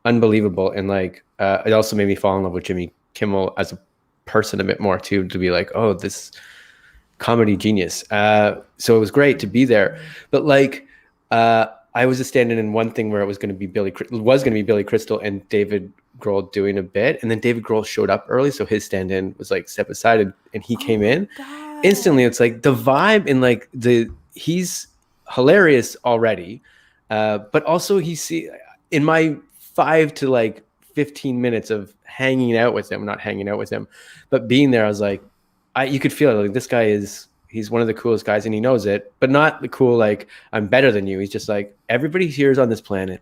unbelievable, and like it also made me fall in love with Jimmy Kimmel as a person a bit more too. To be like, oh, this comedy genius. So it was great to be there. But like, I was a stand-in in one thing where it was going to be Billy Crystal and David Grohl doing a bit, and then David Grohl showed up early, so his stand-in was like step aside, and he came in. God. Instantly. It's like the vibe and like he's hilarious already, but also in my 5 to like 15 minutes of hanging out with him, not hanging out with him, but being there, I was like, you could feel it. Like this guy he's one of the coolest guys, and he knows it, but not the cool like I'm better than you. He's just like, everybody here is on this planet.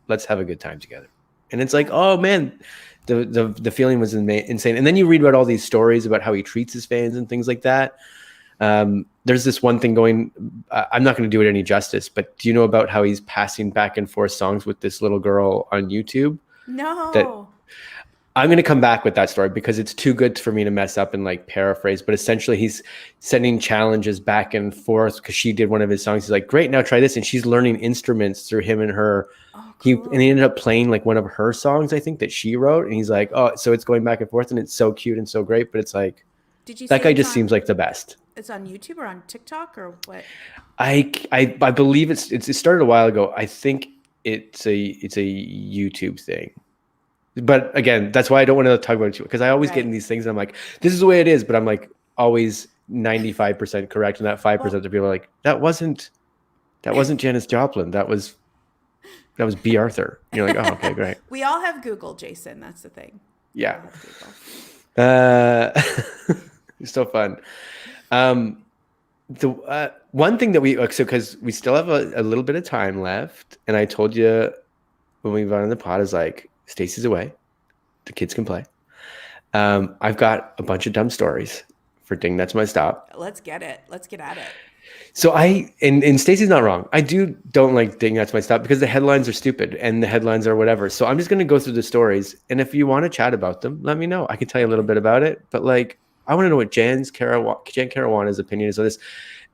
Let's have a good time together. And it's like, oh man, the feeling was insane. And then you read about all these stories about how he treats his fans and things like that. There's this one thing going, I'm not going to do it any justice, but do you know about how he's passing back and forth songs with this little girl on YouTube? No. I'm going to come back with that story because it's too good for me to mess up and like paraphrase, but essentially he's sending challenges back and forth because she did one of his songs. He's like, great, now try this. And she's learning instruments through him and her. Oh, cool. And he ended up playing like one of her songs, I think, that she wrote. And he's like, oh, so it's going back and forth and it's so cute and so great. But it's like, Did you that guy just seems like the best. It's on YouTube or on TikTok or what? I believe it started a while ago. I think it's a YouTube thing. But again, that's why I don't want to talk about it because I always get in these things and I'm like, this is the way it is. But I'm like always 95% correct. And that 5% of people are like, that wasn't Janis Joplin. That was B. Arthur. And you're like, oh, okay, great. We all have Google, Jason. That's the thing. Yeah. It's so fun. The one thing that because we still have a little bit of time left. And I told you when we got on the pod is like, Stacey's away. The kids can play. I've got a bunch of dumb stories for Ding That's My Stop. Let's get it. Let's get at it. So and Stacey's not wrong. I don't like Ding That's My Stop because the headlines are stupid and the headlines are whatever. So I'm just going to go through the stories. And if you want to chat about them, let me know. I can tell you a little bit about it. But like, I want to know what Jan Caruana's opinion is on this.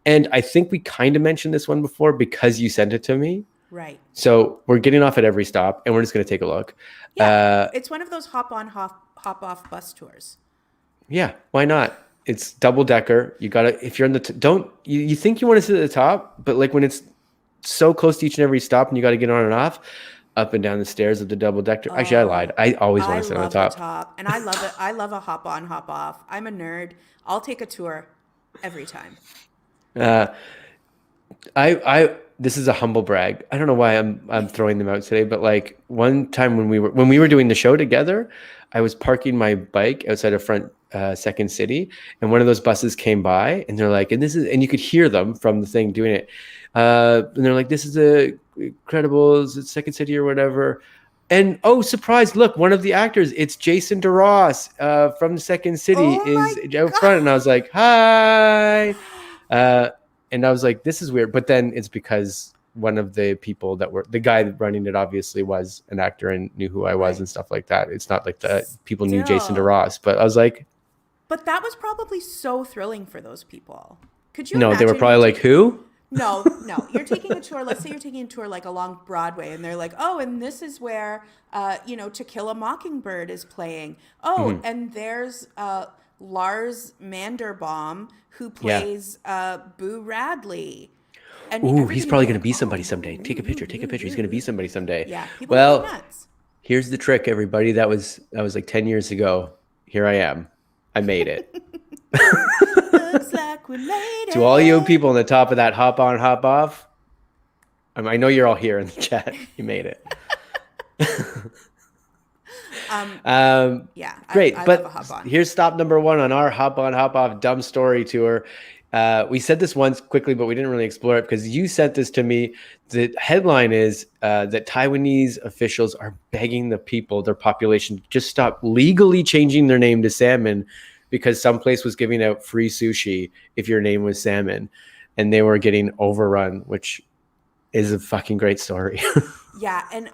And I think we kind of mentioned this one before because you sent it to me. Right. So we're getting off at every stop and we're just going to take a look. Yeah, it's one of those hop on, hop off bus tours. Yeah, why not? It's double decker. You got to, if you're on the, you think you want to sit at the top, but like when it's so close to each and every stop and you got to get on and off, up and down the stairs of the double decker. Actually, I lied. I always want to sit on the top. And I love it. I love a hop on, hop off. I'm a nerd. I'll take a tour every time. This is a humble brag. I don't know why I'm throwing them out today, but like one time when we were doing the show together, I was parking my bike outside of front Second City, and one of those buses came by, and they're like, and you could hear them from the thing doing it, and they're like, this is a Incredibles, it's Second City or whatever, and oh surprise, look, one of the actors, it's Jason DeRoss from Second City is out front, and I was like, hi. And I was like, this is weird. But then it's because one of the people the guy running it obviously was an actor and knew who I was and stuff like that. It's not like the people knew Jason DeRoss, but I was like. But that was probably so thrilling for those people. Could you No, they were probably like, who? No. You're taking a tour. Let's say you're taking a tour like along Broadway and they're like, oh, and this is where, To Kill a Mockingbird is playing. Oh, and there's Lars Manderbaum, who plays Boo Radley. And he's probably going to be somebody someday. Take a picture. He's going to be somebody someday. Yeah. Well, here's the trick, everybody. That was like 10 years ago. Here I am. I made it. Looks like we made it. To all you people on the top of that hop on, hop off, I know you're all here in the chat. You made it. Yeah, Great. I love a But hop on. here's stop number one on our hop on, hop off dumb story tour. We said this once quickly, but we didn't really explore it because you sent this to me. The headline is that Taiwanese officials are begging the people, their population, to just stop legally changing their name to Salmon because some place was giving out free sushi if your name was Salmon, and they were getting overrun, which is a fucking great story. Yeah, and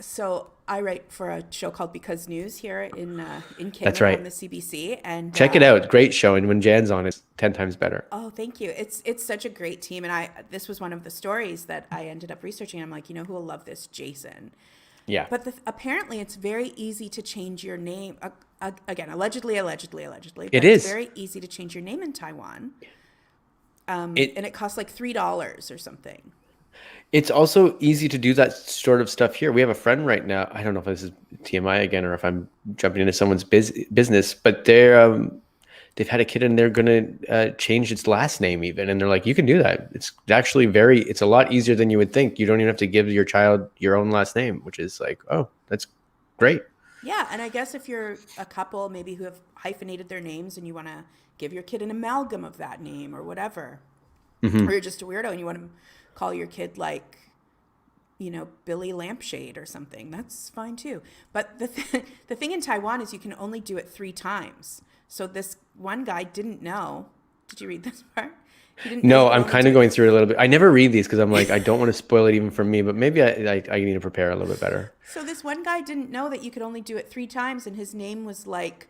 so I write for a show called Because News here in That's Canada on right. the CBC, and Check it out. Great show. And when Jan's on, it's 10 times better. oh, thank you. It's such a great team, and this was one of the stories that I ended up researching. I'm like, you know who will love this? Jason. Yeah. But apparently, it's very easy to change your name. Again, allegedly, but It it's is. very easy to change your name in Taiwan, It and it costs like $3 or something. It's also easy to do that sort of stuff here. We have a friend right now. I don't know if this is TMI again or if I'm jumping into someone's business, but they've had a kid and they're going to change its last name even. And they're like, you can do that. It's actually it's a lot easier than you would think. You don't even have to give your child your own last name, which is like, oh, that's great. Yeah, and I guess if you're a couple maybe who have hyphenated their names and you want to give your kid an amalgam of that name or whatever, or you're just a weirdo and you want to call your kid like, Billy Lampshade or something, that's fine too. But the thing in Taiwan is you can only do it 3 times. So this one guy didn't know. Did you read this part? He didn't know you No, could I'm only kind do of it. going through it a little bit. I never read these because I'm like, I don't want to spoil it even for me, but maybe I need to prepare a little bit better. So this one guy didn't know that you could only do it 3 times, and his name was like,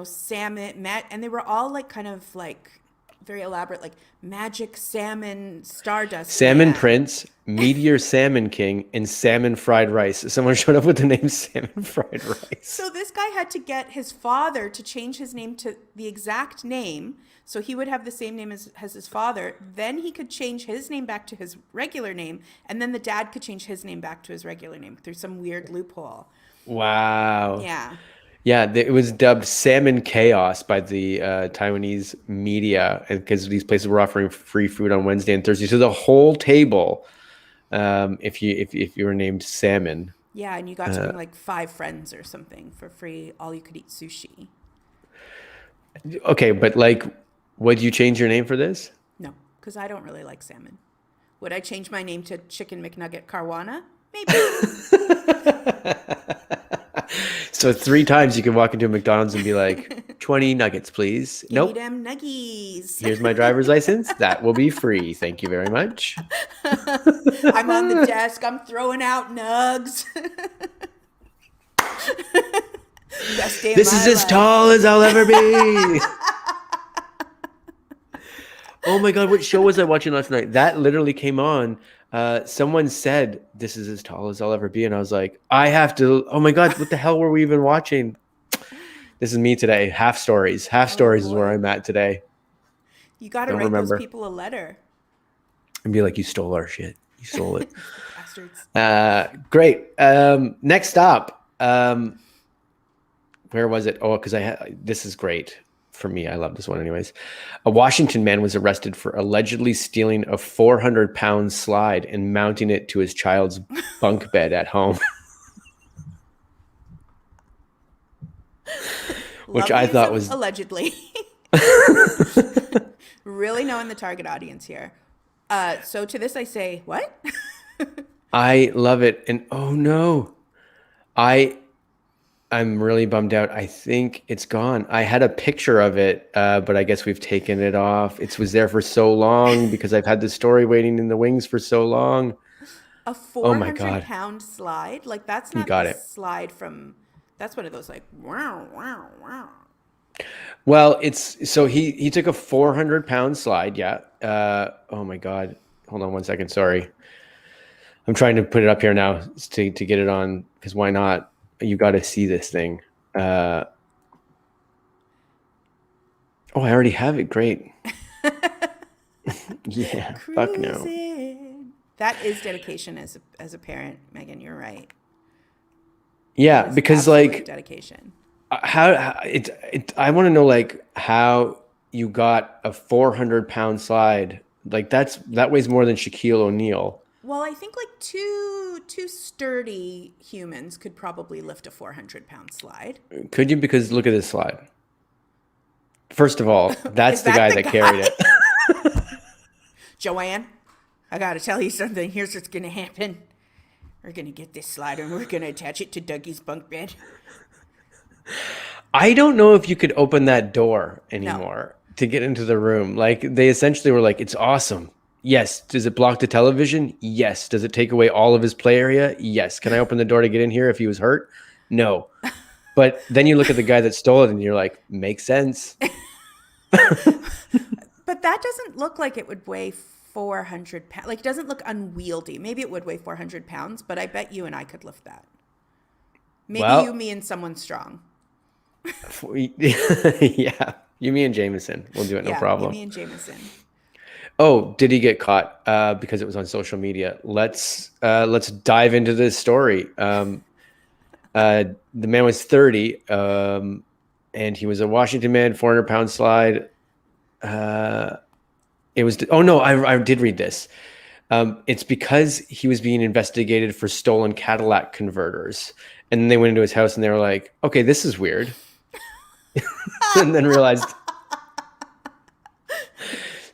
Salmon, Matt, and they were all like kind of like very elaborate, like Magic Salmon Stardust Salmon Man. Prince, Meteor Salmon King, and Salmon Fried Rice. Someone showed up with the name Salmon Fried Rice. So this guy had to get his father to change his name to the exact name, so he would have the same name as his father. Then he could change his name back to his regular name, and then the dad could change his name back to his regular name through some weird loophole. Wow. Yeah. Yeah, it was dubbed Salmon Chaos by the Taiwanese media because these places were offering free food on Wednesday and Thursday. So the whole table, if you were named Salmon. Yeah, and you got to bring like 5 friends or something for free, all you could eat sushi. Okay, but like, would you change your name for this? No, because I don't really like salmon. Would I change my name to Chicken McNugget Caruana? Maybe. So 3 times you can walk into a McDonald's and be like, 20 nuggets, please. Give me Nope. them nuggies. Here's my driver's license. That will be free. Thank you very much. I'm on the desk. I'm throwing out nugs. Best day of This my is as life. tall as I'll ever be. Oh my God, what show was I watching last night? That literally came on. Someone said, this is as tall as I'll ever be. And I was like, oh my God, what the hell were we even watching? This is me today. Half Stories. Half Stories is where boy. I'm at today. You got to Don't write remember. those people a letter. And be like, you stole our shit. You stole it. Bastards. Great. Next stop. Where was it? Oh, because this is great for me. I love this one anyways. A Washington man was arrested for allegedly stealing a 400-pound slide and mounting it to his child's bunk bed at home. Which Love I the thought use was of allegedly. Really knowing the target audience here. So to this I say, what? I love it. And oh no, I'm really bummed out. I think it's gone. I had a picture of it, but I guess we've taken it off. It was there for so long because I've had the story waiting in the wings for so long. A Oh my 400 God. pound slide? Like that's You not got the it. slide from, that's one of those like, wow, wow, wow. Well, so he took a 400-pound slide. Yeah. Oh my God. Hold on one second. Sorry. I'm trying to put it up here now to get it on because why not? You got to see this thing. Oh, I already have it. Great. Yeah. Fuck no. Cruising. That is dedication as a parent, Megan. You're right. Yeah, That is because absolute like dedication. how I want to know like how you got a 400-pound slide. Like that weighs more than Shaquille O'Neal. Well, I think like two sturdy humans could probably lift a 400-pound slide. Could you? Because look at this slide. First of all, that's Is the that guy the that guy? carried it. Joanne, I gotta tell you something. Here's what's gonna happen. We're gonna get this slider and we're gonna attach it to Dougie's bunk bed. I don't know if you could open that door No. anymore to get into the room. Like they essentially were like, it's awesome. Yes. Does it block the television? Yes. Does it take away all of his play area? Yes. Can I open the door to get in here if he was hurt? No. But then you look at the guy that stole it and you're like, makes sense. But that doesn't look like it would weigh 400 pounds. Like, it doesn't look unwieldy. Maybe it would weigh 400 pounds, but I bet you and I could lift that. Maybe you, me, and someone strong. Yeah. You, me, and Jameson. We'll do it, no problem. You, me, and Jameson. Oh, did he get caught? Because it was on social media. Let's dive into this story. The man was 30, and he was a Washington man, 400-pound slide. It was. Oh no, I did read this. It's because he was being investigated for stolen Cadillac converters, and then they went into his house and they were like, "Okay, this is weird," and then realized.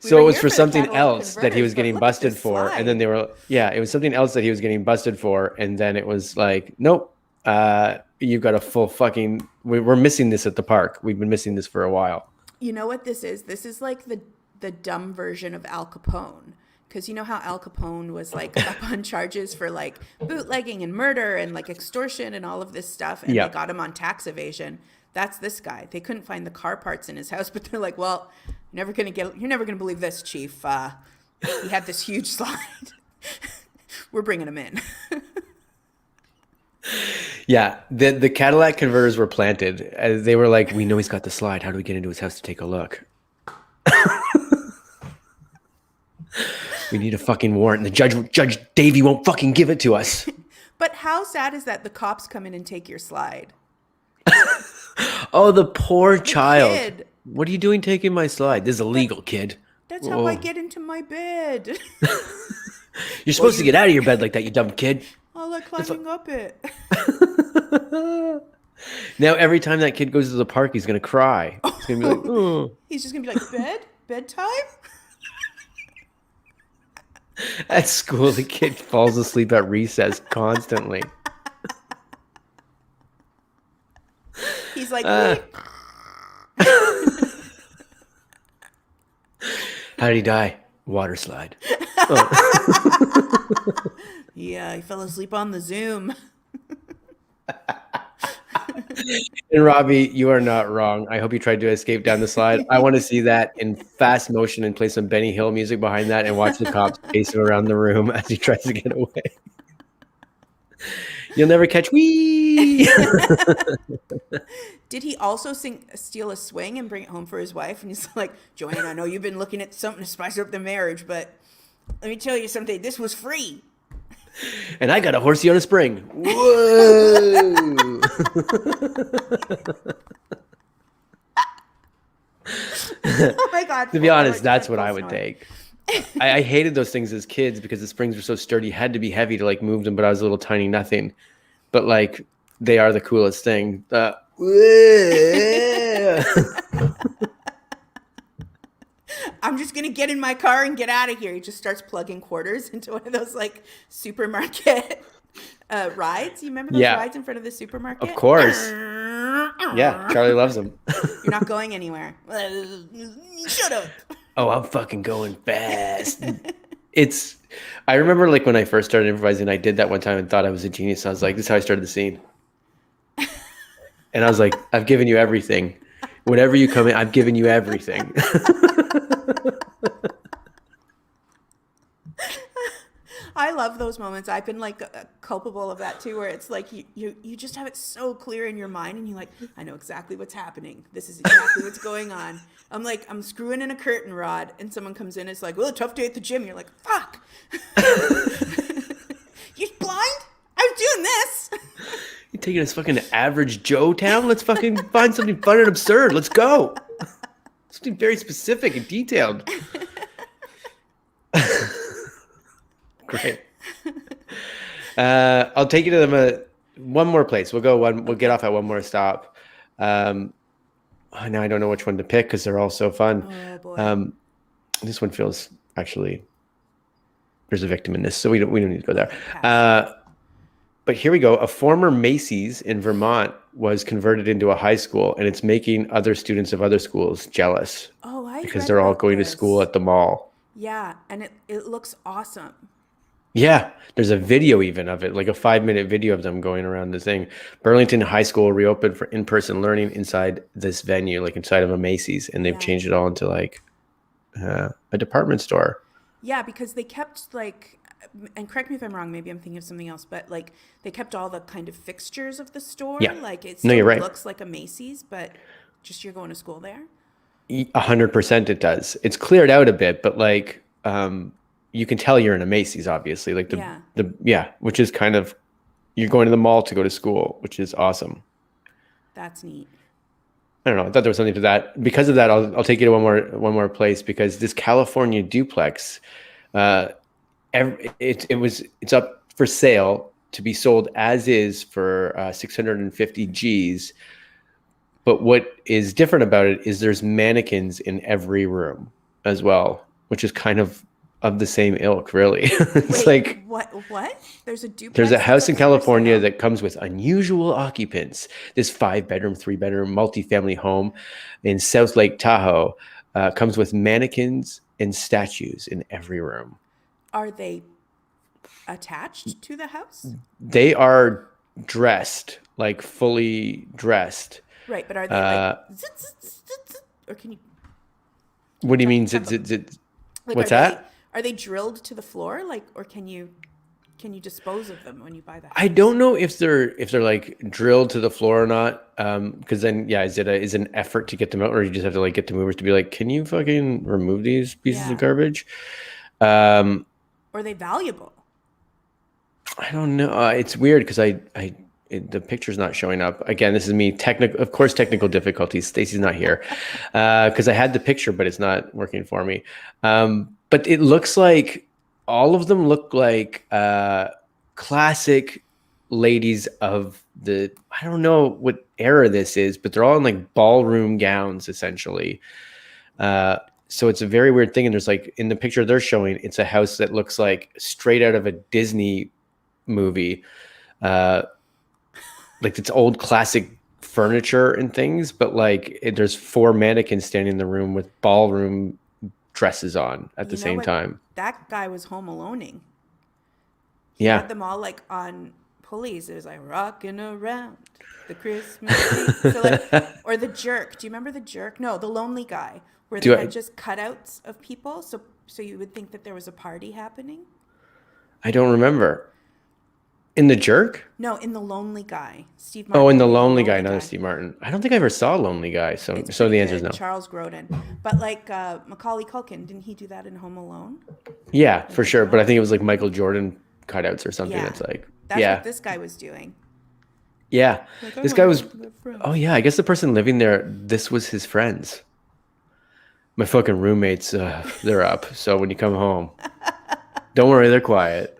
So it was for something else that he was getting busted for, and then it was something else that he was getting busted for, and then it was like, nope, you've got a full fucking. We're missing this at the park. We've been missing this for a while. You know what this is? This is like the dumb version of Al Capone. Because you know how Al Capone was like up on charges for like bootlegging and murder and like extortion and all of this stuff, and they got him on tax evasion. That's this guy. They couldn't find the car parts in his house, but they're like, well, you're never gonna believe this, Chief. He had this huge slide. We're bringing him in. Yeah, the Cadillac converters were planted. They were like, we know he's got the slide. How do we get into his house to take a look? We need a fucking warrant. And the Judge Davey won't fucking give it to us. But how sad is that the cops come in and take your slide? Oh, the poor child. Kid. What are you doing taking my slide? This is illegal, kid. That's how I get into my bed. You're supposed to get out of your bed like that, you dumb kid. I like climbing up it. Now every time that kid goes to the park, he's going to cry. He's going to be like, oh. He's just going to be like, bedtime? At school, the kid falls asleep at recess constantly. He's like, wait. How did he die? Water slide. Yeah, he fell asleep on the Zoom. And Robbie, you are not wrong. I hope you tried to escape down the slide. I want to see that in fast motion and play some Benny Hill music behind that and watch the cops chase him around the room as he tries to get away. You'll never catch me. Did he also steal a swing and bring it home for his wife? And he's like, Joanne, I know you've been looking at something to spice up the marriage, but let me tell you something. This was free. And I got a horsey on a spring. Whoa. Oh my God. To be honest, that's what I would take. I hated those things as kids because the springs were so sturdy. You had to be heavy to like move them, but I was a little tiny nothing. But like they are the coolest thing. I'm just going to get in my car and get out of here. He just starts plugging quarters into one of those like supermarket rides. You remember those rides in front of the supermarket? Of course. Yeah, Charlie loves them. You're not going anywhere. Shut up. Oh, I'm fucking going fast. I remember like when I first started improvising, I did that one time and thought I was a genius. I was like, this is how I started the scene. And I was like, I've given you everything. Whenever you come in, I've given you everything. I love those moments. I've been like culpable of that too, where it's like you just have it so clear in your mind and you're like, I know exactly what's happening. This is exactly what's going on. I'm screwing in a curtain rod and someone comes in and it's like, well, a tough day at the gym. You're like, fuck. You're blind? I was doing this. You taking us fucking to average Joe town? Let's fucking find something fun and absurd. Let's go. Something very specific and detailed. Great. I'll take you to one more place. We'll go one. We'll get off at one more stop. Um, Now I don't know which one to pick because they're all so fun. Oh boy. Um, this one feels actually there's a victim in this, so we don't need to go there. Okay, pass. But here we go. A former Macy's in Vermont was converted into a high school, and it's making other students of other schools jealous Oh, I because read they're all about going to school this. at the mall. Yeah, and it looks awesome. Yeah, there's a video even of it, like a 5-minute video of them going around the thing. Burlington High School reopened for in-person learning inside this venue, like inside of a Macy's, and they've Yeah. changed it all into like a department store. Yeah, because they kept like, and correct me if I'm wrong, maybe I'm thinking of something else, but like they kept all the kind of fixtures of the store. Yeah, Like it no, still you're right. looks like a Macy's, but just you're going to school there. 100% it does. It's cleared out a bit, but like you can tell you're in a Macy's, obviously. Like Yeah, yeah, which is kind of you're going to the mall to go to school, which is awesome. that's neat. I don't know. I thought there was something to that. Because of that, I'll take you to one more place because this California duplex, uh, it's up for sale to be sold as is for 650 G's. But what is different about it is there's mannequins in every room as well, which is kind of the same ilk, really. It's Wait, like what? There's a there's a duplex that's house up in for California sale? that comes with unusual occupants. This 5-bedroom, 3-bedroom, multifamily home in South Lake Tahoe comes with mannequins and statues in every room. Are they attached to the house? They are dressed, like fully dressed. Right, but are they like Uh, or can you what do you mean? talk about, like What's that? are they drilled to the floor like or can you dispose of them when you buy the I house? don't know if they're like drilled to the floor or not. Because then yeah, is it an effort to get them out, or you just have to like get the movers to be like, can you fucking remove these pieces of Yeah. garbage? Um, Or are they valuable? I don't know. It's weird because the picture's not showing up. Again, this is me. Of course, technical difficulties. Stacy's not here because I had the picture, but it's not working for me. But it looks like all of them look like classic ladies of the. I don't know what era this is, but they're all in like ballroom gowns, essentially. So it's a very weird thing. And there's like in the picture they're showing, it's a house that looks like straight out of a Disney movie. Like it's old classic furniture and things, but like there's 4 mannequins standing in the room with ballroom dresses on at the You know same what? time. That guy was home aloneing. He Yeah. had them all like on pulleys. It was like rocking around the Christmas tree. So like, or the Jerk. Do you remember the Jerk? No, the Lonely Guy, where they Do had I just cutouts of people. So you would think that there was a party happening. I don't remember. In The Jerk? No, in the Lonely Guy, Steve Oh, Martin in The movie, The Lonely Guy, Lonely another Guy. Steve Martin. I don't think I ever saw Lonely Guy, so It's so pretty the answer is good. no. Charles Grodin, but like Macaulay Culkin, didn't he do that in Home Alone? Yeah, Like for the sure, but I dog? think it was like Michael Jordan cutouts or something Yeah, that's like that's what yeah. this guy was doing. Yeah. Like I This want guy to was go to my oh friends. yeah, I guess the person living there, this was his friends. My fucking roommates, they're up. So when you come home, don't worry, they're quiet.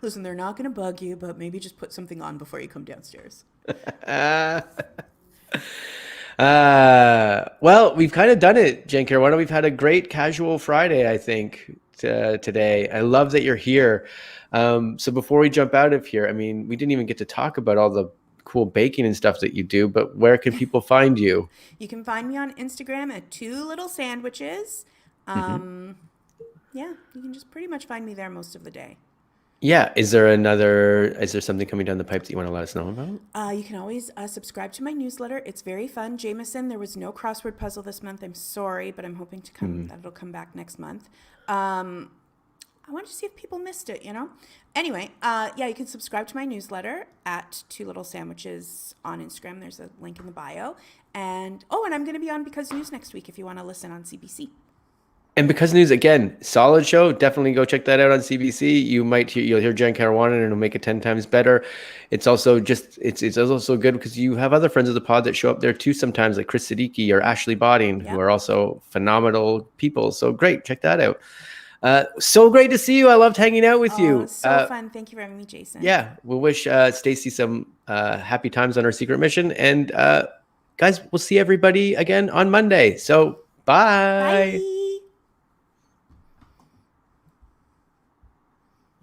Listen, they're not going to bug you, but maybe just put something on before you come downstairs. uh, well, we've kind of done it, Jen Caruana. We've had a great casual Friday, I think, today. I love that you're here. So before we jump out of here, I mean, we didn't even get to talk about all the cool baking and stuff that you do, but where can people find you? You can find me on Instagram at Two Little Sandwiches. Hmm. Yeah, you can just pretty much find me there most of the day. Yeah. Is there something coming down the pipe that you want to let us know about? You can always subscribe to my newsletter. It's very fun. Jameson, there was no crossword puzzle this month. I'm sorry, but I'm hoping that it'll come back next month. I wanted to see if people missed it, you know? Anyway, yeah, you can subscribe to my newsletter at Two Little Sandwiches on Instagram. There's a link in the bio. And I'm going to be on Because News next week if you want to listen on CBC. And Because News, again, solid show. Definitely go check that out on CBC. You'll hear Jen Caruana and it'll make it 10 times better. It's also it's also good because you have other friends of the pod that show up there too sometimes, like Chris Siddiqui or Ashley Botting, who Yep. are also phenomenal people. So great, check that out. So great to see you. I loved hanging out with Oh, you. so fun. Thank you for having me, Jason. Yeah, we'll wish Stacy some happy times on her secret mission. And guys, we'll see everybody again on Monday. So bye. Bye.